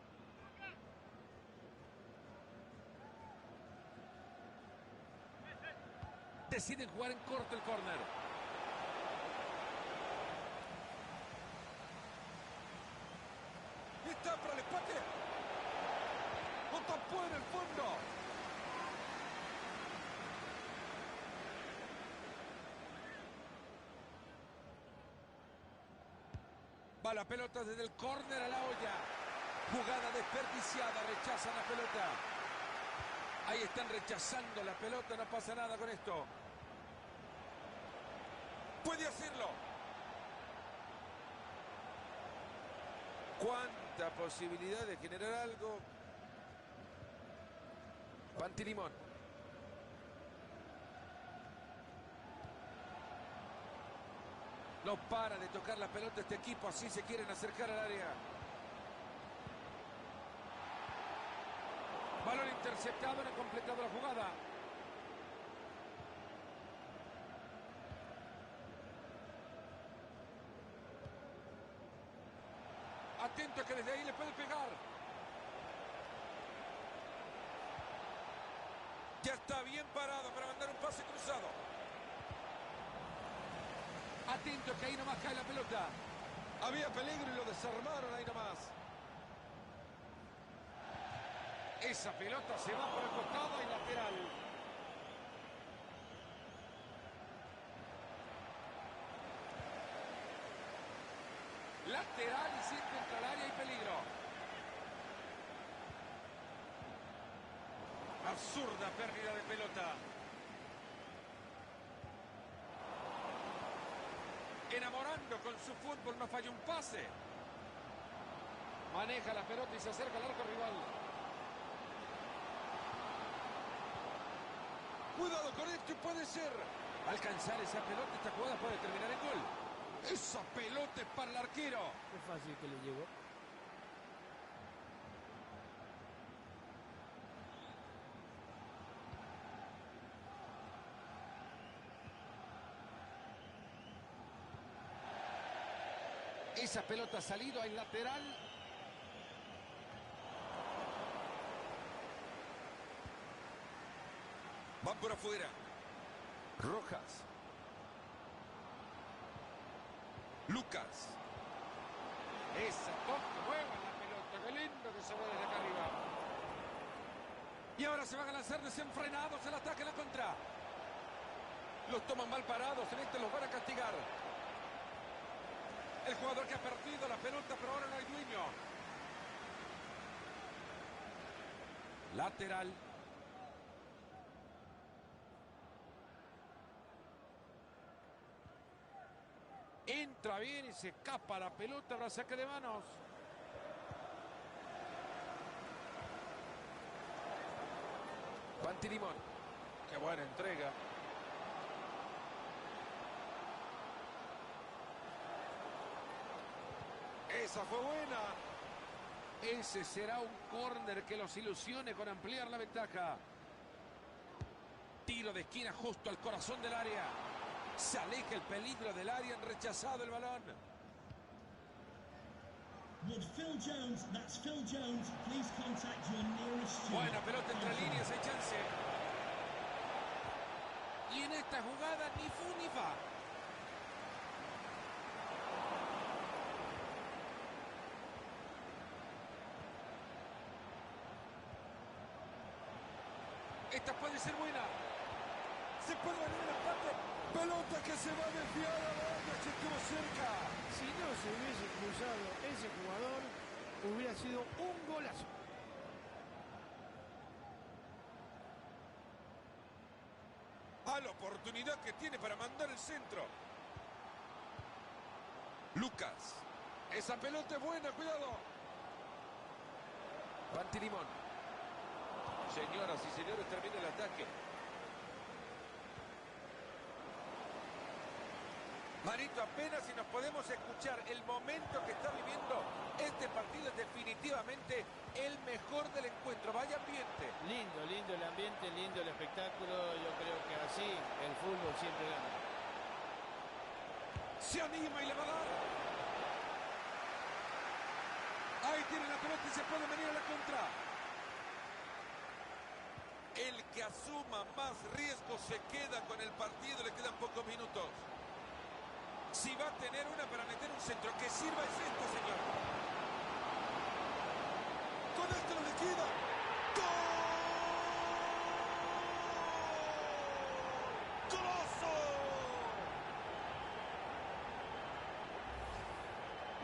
Deciden jugar en corto el córner. Está para el empate. Lo tapó en el fondo. Va la pelota desde el córner a la olla. Jugada desperdiciada. Rechazan la pelota. Ahí están rechazando la pelota. No pasa nada con esto. Puede hacerlo. ¿Cuánta posibilidad de generar algo? Pantilimón. No para de tocar la pelota este equipo. Así se quieren acercar al área. Balón interceptado. No ha completado la jugada. Atento que desde ahí le puede pegar. Ya está bien parado para mandar un pase cruzado. Atento que ahí nomás cae la pelota. Había peligro y lo desarmaron ahí nomás. Esa pelota se va por el costado y lateral. Lateral y sin contra el área y peligro. Absurda pérdida de pelota. Enamorando con su fútbol, no falla un pase. Maneja la pelota y se acerca al arco rival. Cuidado con esto, puede ser. Alcanzar esa pelota, esta jugada puede terminar en gol. Esa pelota es para el arquero. Qué fácil que le llegó. Esa pelota ha salido al lateral. Va por afuera. Rojas. Lucas. Esa toca, mueve la pelota. Qué lindo que se ve desde acá arriba. Y ahora se van a lanzar desenfrenados el ataque en la contra. Los toman mal parados. En este los van a castigar. El jugador que ha perdido la pelota, pero ahora no hay dueño. Lateral. Entra bien y se escapa la pelota, ahora saque de manos. Pantilimón. Qué buena entrega. Esa fue buena. Ese será un córner que los ilusione con ampliar la ventaja. Tiro de esquina justo al corazón del área. Se aleja el peligro del área, han rechazado el balón. Buena pelota entre líneas, hay chance. Y en esta jugada ni fu ni fa. Esta puede ser buena. Se puede venir el empate. Pelota que se va a desviar a la banda, que estuvo cerca. Si no se hubiese cruzado ese jugador, hubiera sido un golazo. A la oportunidad que tiene para mandar el centro. Lucas. Esa pelota es buena, cuidado. Pantilimón. Señoras y señores, termina el ataque. Marito, apenas si nos podemos escuchar. El momento que está viviendo este partido es definitivamente el mejor del encuentro. Vaya ambiente. Lindo, lindo el ambiente, lindo el espectáculo. Yo creo que así el fútbol siempre gana. Se anima y le va a dar. Ahí tiene la pelota y se puede venir a la contra. El que asuma más riesgo se queda con el partido. Le quedan pocos minutos. Si va a tener una para meter un centro que sirva es esto, señor. Con esto lo liquida. ¡Gol! ¡Golazo!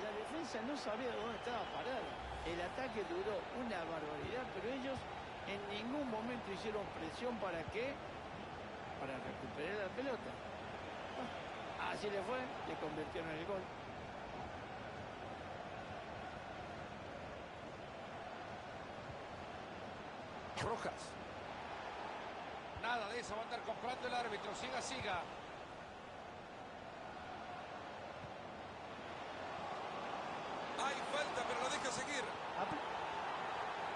La defensa no sabía dónde estaba parada. El ataque duró una barbaridad, pero ellos en ningún momento hicieron presión. ¿Para qué? Para recuperar la pelota. Así le fue, le convirtieron en el gol. Rojas. Nada de eso, va a andar comprando el árbitro. Siga, siga. Hay falta, pero lo deja seguir.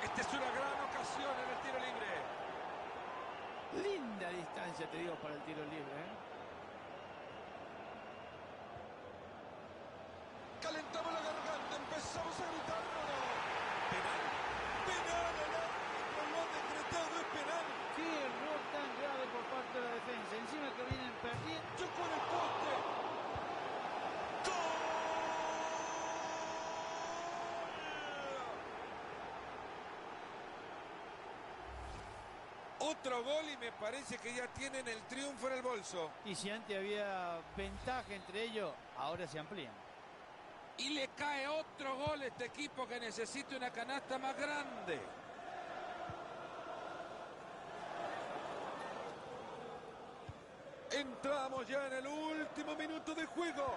Esta es una gran ocasión en el tiro libre. Linda distancia, te digo, para el tiro libre, ¿eh? Calentamos la garganta, empezamos a gritar. Penal. Penal, el árbitro lo ha decretado, es penal. Qué error tan grave por parte de la defensa. Encima que vienen perdiendo. Chocó en el poste. otro gol y me parece que ya tienen el triunfo en el bolso. Y si antes había ventaja entre ellos, ahora se amplían. Y le cae otro gol a este equipo que necesita una canasta más grande. Entramos ya en el último minuto de juego.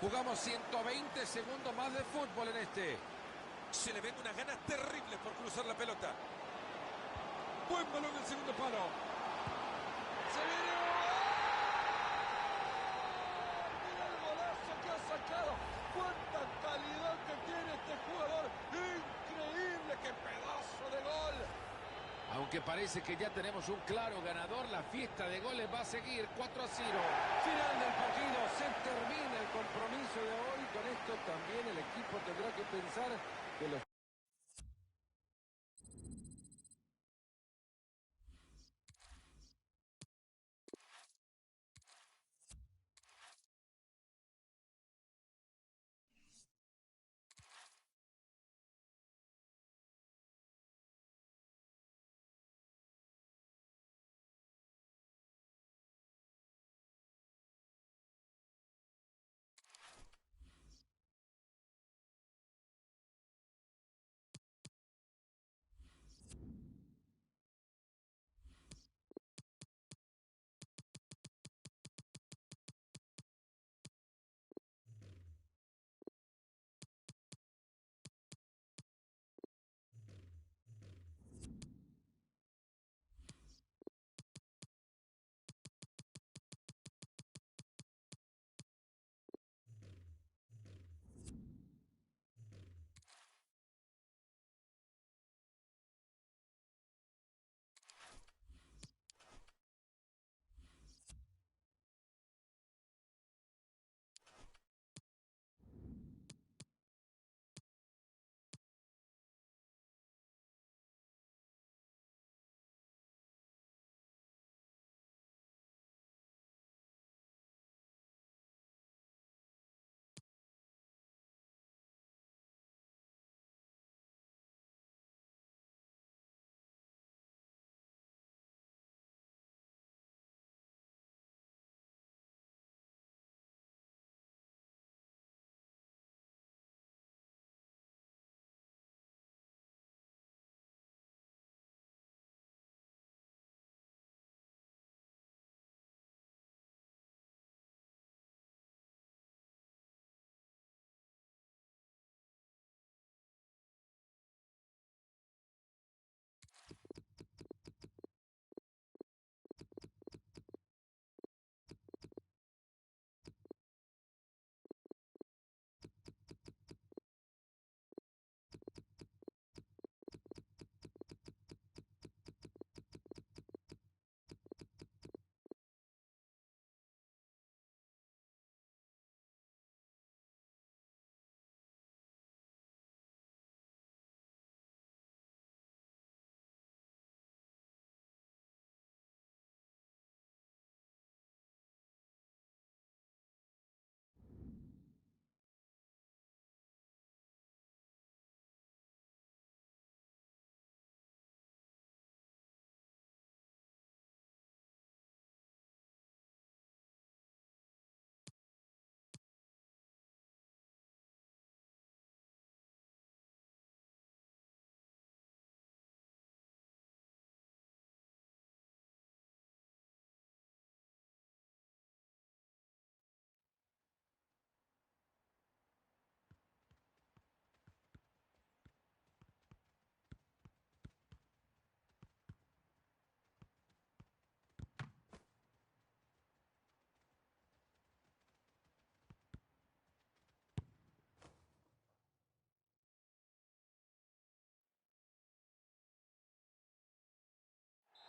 Jugamos 120 segundos más de fútbol en este. Se le ven unas ganas terribles por cruzar la pelota. Buen balón del segundo palo. Se viene. ¡Mira el golazo que ha sacado! ¡Cuánta calidad que tiene este jugador! ¡Increíble! ¡Qué pedazo de gol! Aunque parece que ya tenemos un claro ganador, la fiesta de goles va a seguir 4-0. Final del partido, se termina el compromiso de hoy. Con esto también el equipo tendrá que pensar que los...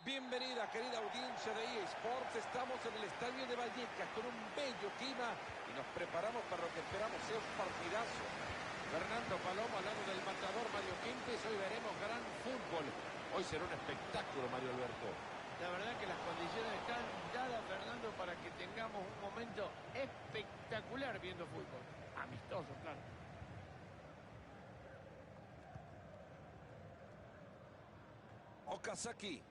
Bienvenida, querida audiencia de eSports. Estamos en el estadio de Vallecas con un bello clima y nos preparamos para lo que esperamos sea un partidazo. Fernando Palomo al lado del matador Mario Kempes. Hoy veremos gran fútbol. Hoy será un espectáculo, Mario Alberto. La verdad que las condiciones están dadas, Fernando, para que tengamos un momento espectacular viendo fútbol. Amistoso, claro. Okazaki.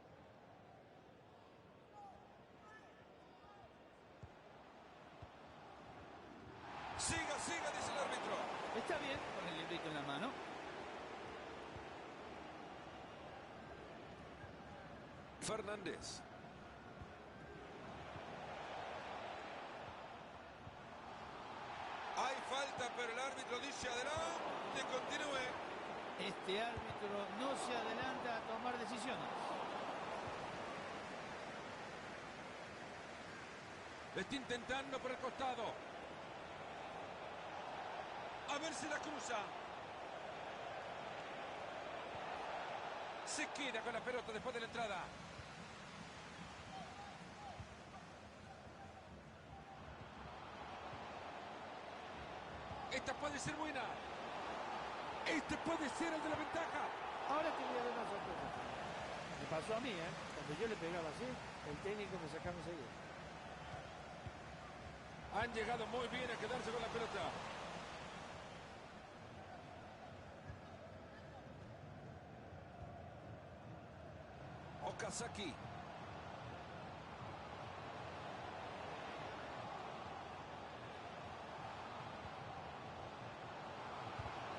Siga, siga, dice el árbitro. Está bien con el librito en la mano. Fernández. Hay falta, pero el árbitro dice adelante, continúe. Este árbitro no se adelanta a tomar decisiones. Lo está intentando por el costado. A ver si la cruza. Se queda con la pelota después de la entrada. Esta puede ser buena. Este puede ser el de la ventaja. Ahora te voy a dar una sorpresa. Me pasó a mí, ¿eh? Cuando yo le pegaba así, el técnico me sacaba enseguida. Han llegado muy bien a quedarse con la pelota. Okazaki.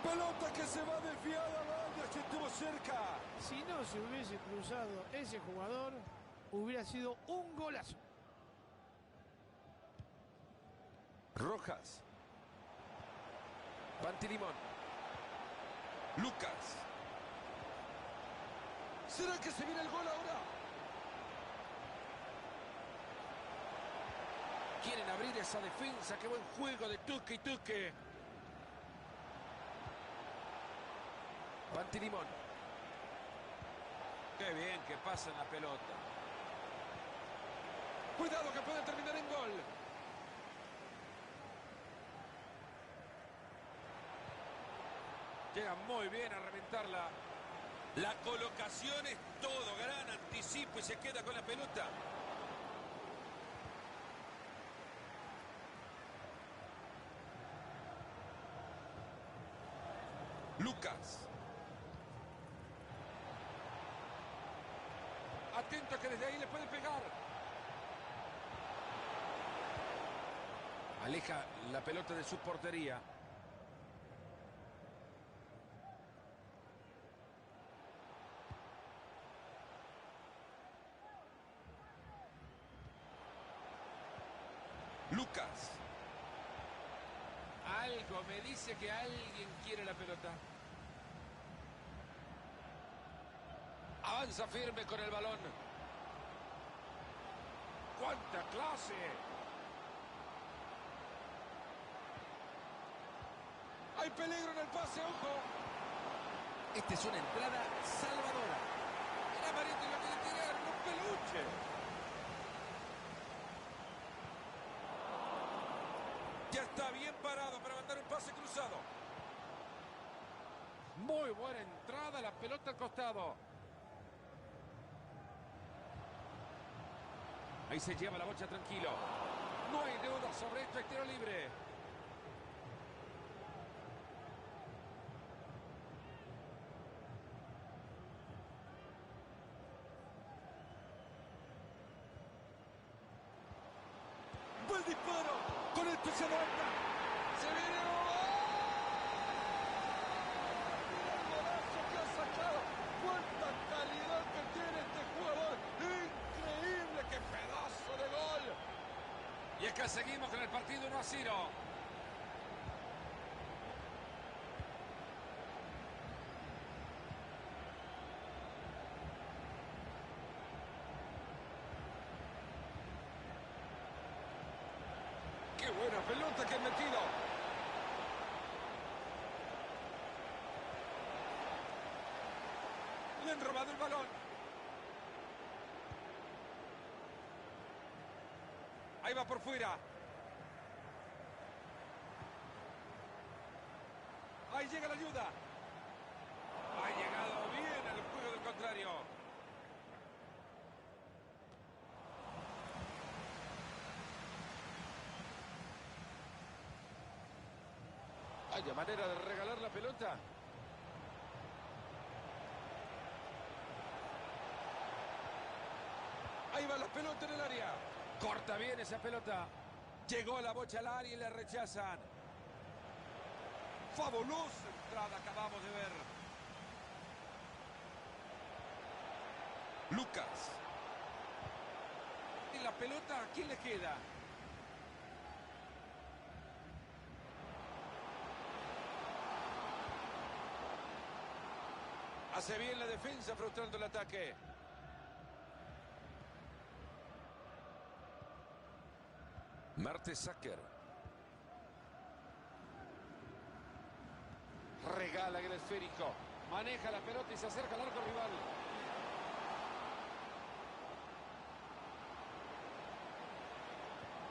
Pelota que se va desviada, vaya, que estuvo cerca. Si no se hubiese cruzado ese jugador, hubiera sido un golazo. Rojas. Pantilimón. Lucas. ¿Será que se viene el gol ahora? Quieren abrir esa defensa. Qué buen juego de Tuque y Tuque. Pantilimón. Qué bien que pasa en la pelota. Cuidado que puede terminar en gol. Llega muy bien a reventarla. La colocación es todo, gran anticipo y se queda con la pelota. Lucas. Atento que desde ahí le puede pegar. Aleja la pelota de su portería. Lucas. Algo me dice que alguien quiere la pelota. Avanza firme con el balón. ¡Cuánta clase! Hay peligro en el pase, ojo. Esta es una entrada salvadora. El amarillo lo quiere tirar, un peluche. Ya está bien parado para mandar un pase cruzado. Muy buena entrada, la pelota al costado. Ahí se lleva la bocha tranquilo. No hay duda sobre esto, es tiro libre. ¡Buen disparo! Con esto se adelanta. ¡Se viene un gol! ¡Mira el golazo que ha sacado! ¡Cuánta calidad que tiene este jugador! ¡Increíble! ¡Qué pedazo de gol! Y es que seguimos con el partido 1-0. ¡Qué buena pelota que han metido! Le han robado el balón. Ahí va por fuera. Ahí llega la ayuda. Ha llegado bien al juego del contrario. Hay manera de regalar la pelota. Ahí va la pelota en el área. Corta bien esa pelota. Llegó la bocha al área y le rechazan. Fabulosa entrada acabamos de ver. Lucas. Y la pelota, ¿a quién le queda? Hace bien la defensa frustrando el ataque. Mertesacker. Regala el esférico. Maneja la pelota y se acerca al arco rival.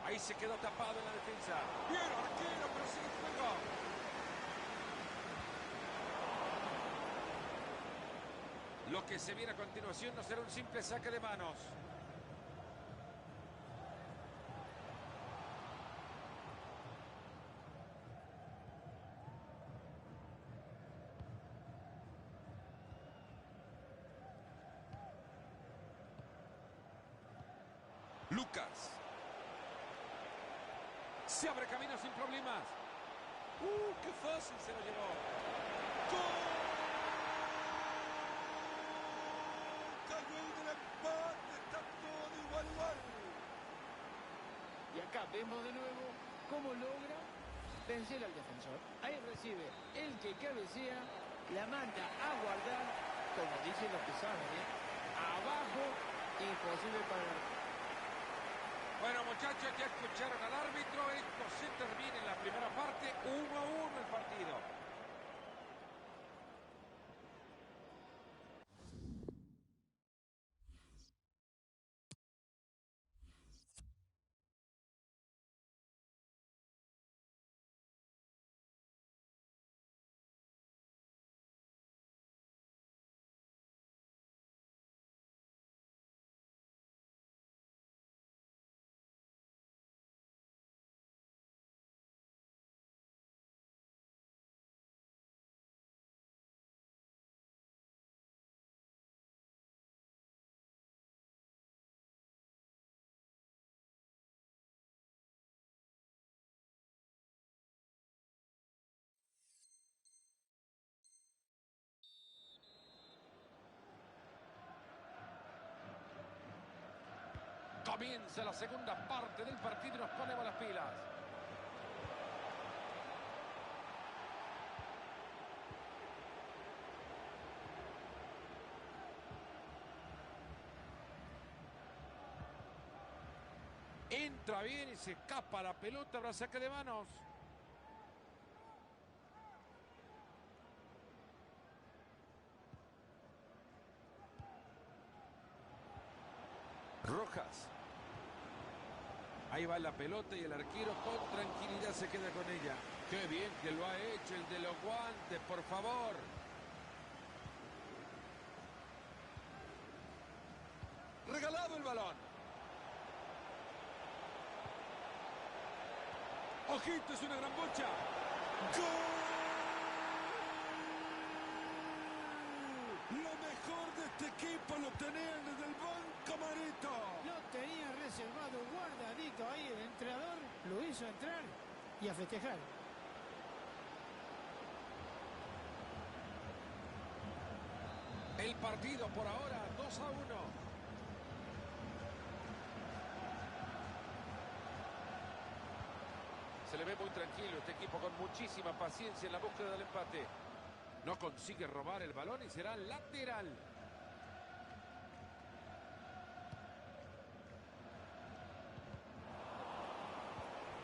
Ahí se quedó tapado en la defensa. Bien, arquero, pero sigue fuego. Lo que se viene a continuación no será un simple saque de manos. Lucas. Se abre camino sin problemas. ¡Qué fácil se lo llevó! ¡Gol! Cayó el empate, está todo igual. Y acá vemos de nuevo cómo logra vencer al defensor. Ahí recibe el que cabecea, la manda a guardar, como dicen los que saben, abajo, imposible para el arco. Bueno, muchachos, ya escucharon al árbitro. Esto se termina en la primera parte. 1-1 el partido. Comienza la segunda parte del partido y nos ponemos las pilas. Entra bien y se escapa la pelota. Habrá saque de manos. Rojas. Ahí va la pelota y el arquero con tranquilidad se queda con ella. Qué bien que lo ha hecho el de los guantes, por favor. Regalado el balón. Ojito, es una gran bocha. ¡Gol! Lo mejor de este equipo lo tenían desde el banco, Marito. Lo tenía reservado, guardadito ahí el entrenador, lo hizo entrar y a festejar. El partido por ahora 2-1. Se le ve muy tranquilo este equipo, con muchísima paciencia en la búsqueda del empate. No consigue robar el balón y será lateral.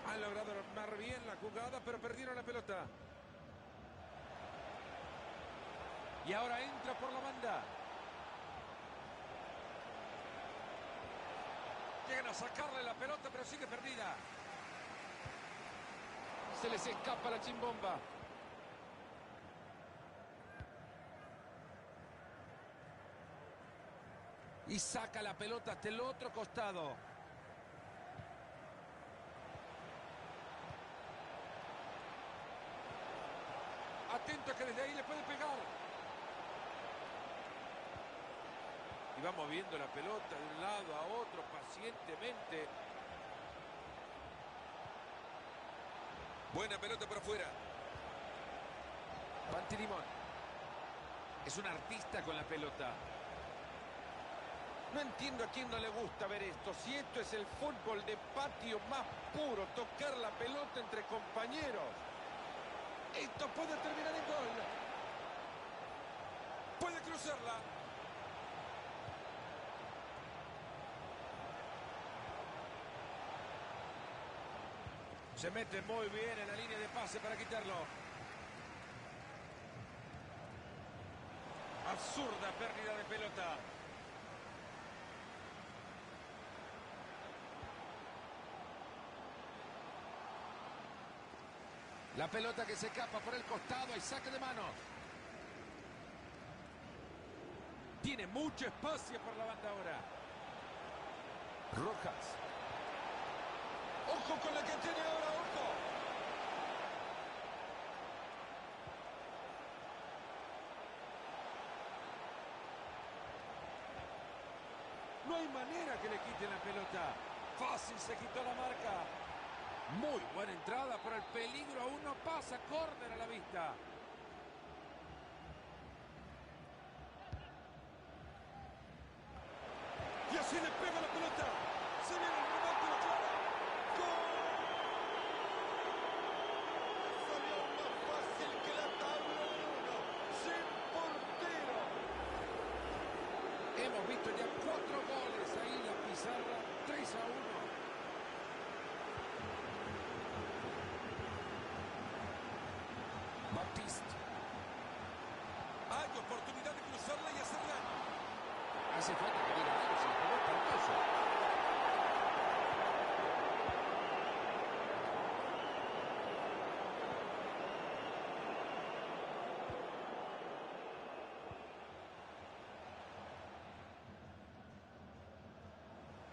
Han logrado armar bien la jugada, pero perdieron la pelota. Y ahora entra por la banda. Llegan a sacarle la pelota, pero sigue perdida. Se les escapa la chimbomba. Y saca la pelota hasta el otro costado. Atento que desde ahí le puede pegar. Y va moviendo la pelota de un lado a otro, conscientemente. Buena pelota por afuera. Pantilimón. Es un artista con la pelota. No entiendo a quién no le gusta ver esto. Si esto es el fútbol de patio más puro, tocar la pelota entre compañeros. Esto puede terminar en gol. Puede cruzarla. Se mete muy bien en la línea de pase para quitarlo. Absurda pérdida de pelota. La pelota que se escapa por el costado y saque de mano. Tiene mucho espacio por la banda ahora. Rojas. Ojo con la que tiene ahora, ojo. No hay manera que le quiten la pelota. Fácil se quitó la marca. Muy buena entrada, pero el peligro aún no pasa. Córner a la vista. Y así le pega la pelota. Se viene el remate, la clara. ¡Gol! Salió más fácil que la tabla de uno. Sin portero. Hemos visto ya 4 goles ahí en la pizarra. 3-1. Baptiste. Hay oportunidad de cruzarla y hacer daño. Hace falta que diga algo, se le pegó espantoso.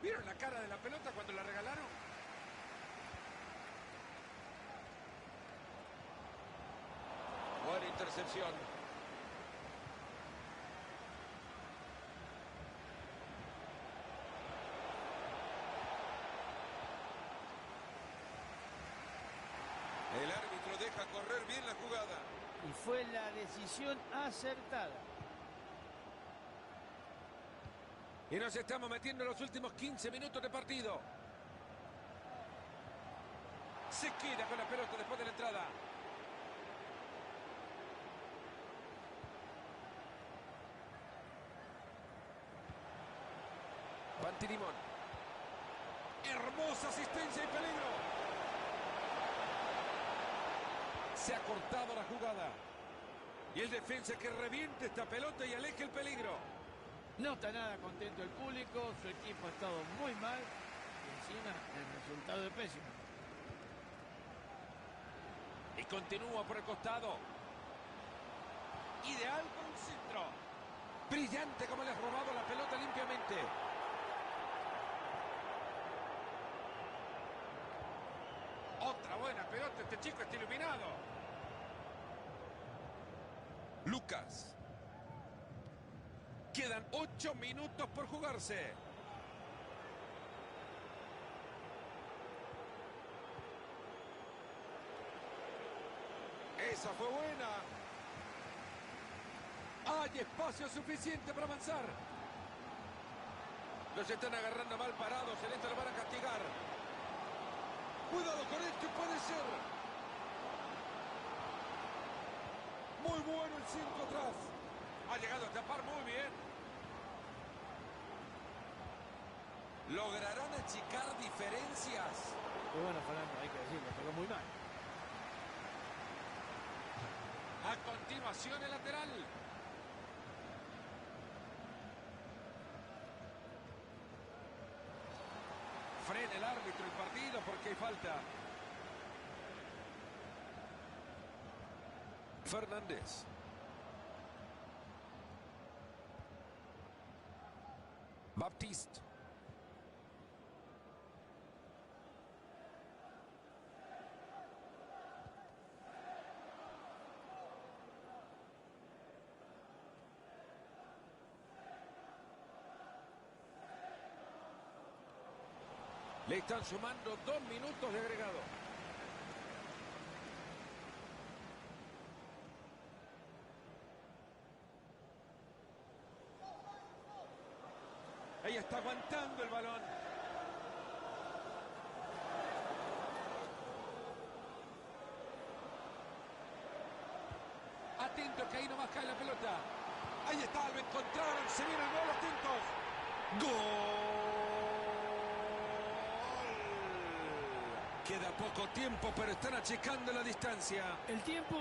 ¿Vieron la cara de la pelota cuando la regalaron? Buena intercepción. El árbitro deja correr bien la jugada. Y fue la decisión acertada. Y nos estamos metiendo en los últimos 15 minutos de partido. Se queda con la pelota después de la entrada. Pantilimón. Hermosa asistencia y peligro. Se ha cortado la jugada. Y el defensa que reviente esta pelota y aleje el peligro. No está nada contento el público, su equipo ha estado muy mal y encima el resultado es pésimo. Y continúa por el costado. Ideal por un centro. Brillante como le has robado la pelota limpiamente. Otra buena pelota, este chico está iluminado. Lucas. Quedan 8 minutos por jugarse. Esa fue buena. Hay espacio suficiente para avanzar. Los están agarrando mal parados. En esta lo van a castigar. Cuidado con esto, puede ser. Muy bueno el centro atrás. Ha llegado a tapar muy bien. ¿Lograrán achicar diferencias? Y bueno, Fernando, hay que decirlo, pegó muy mal. A continuación el lateral. Frena el árbitro el partido porque hay falta. Fernández. Baptiste. Le están sumando 2 minutos de agregado. Ahí está aguantando el balón. Atento que ahí nomás cae la pelota. Ahí está, lo encontraron. Se viene el gol, atentos. ¡Gol! Queda poco tiempo, pero están achicando la distancia. El tiempo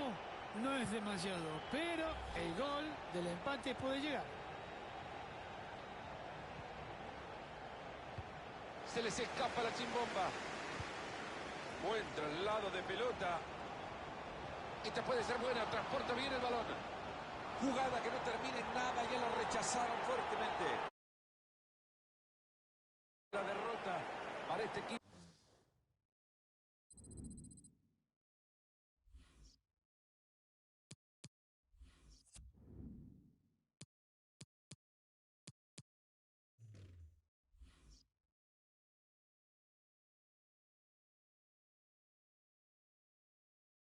no es demasiado, pero el gol del empate puede llegar. Se les escapa la chimbomba. Buen traslado de pelota. Esta puede ser buena, transporta bien el balón. Jugada que no termina en nada, ya la rechazaron fuertemente. La derrota para este equipo.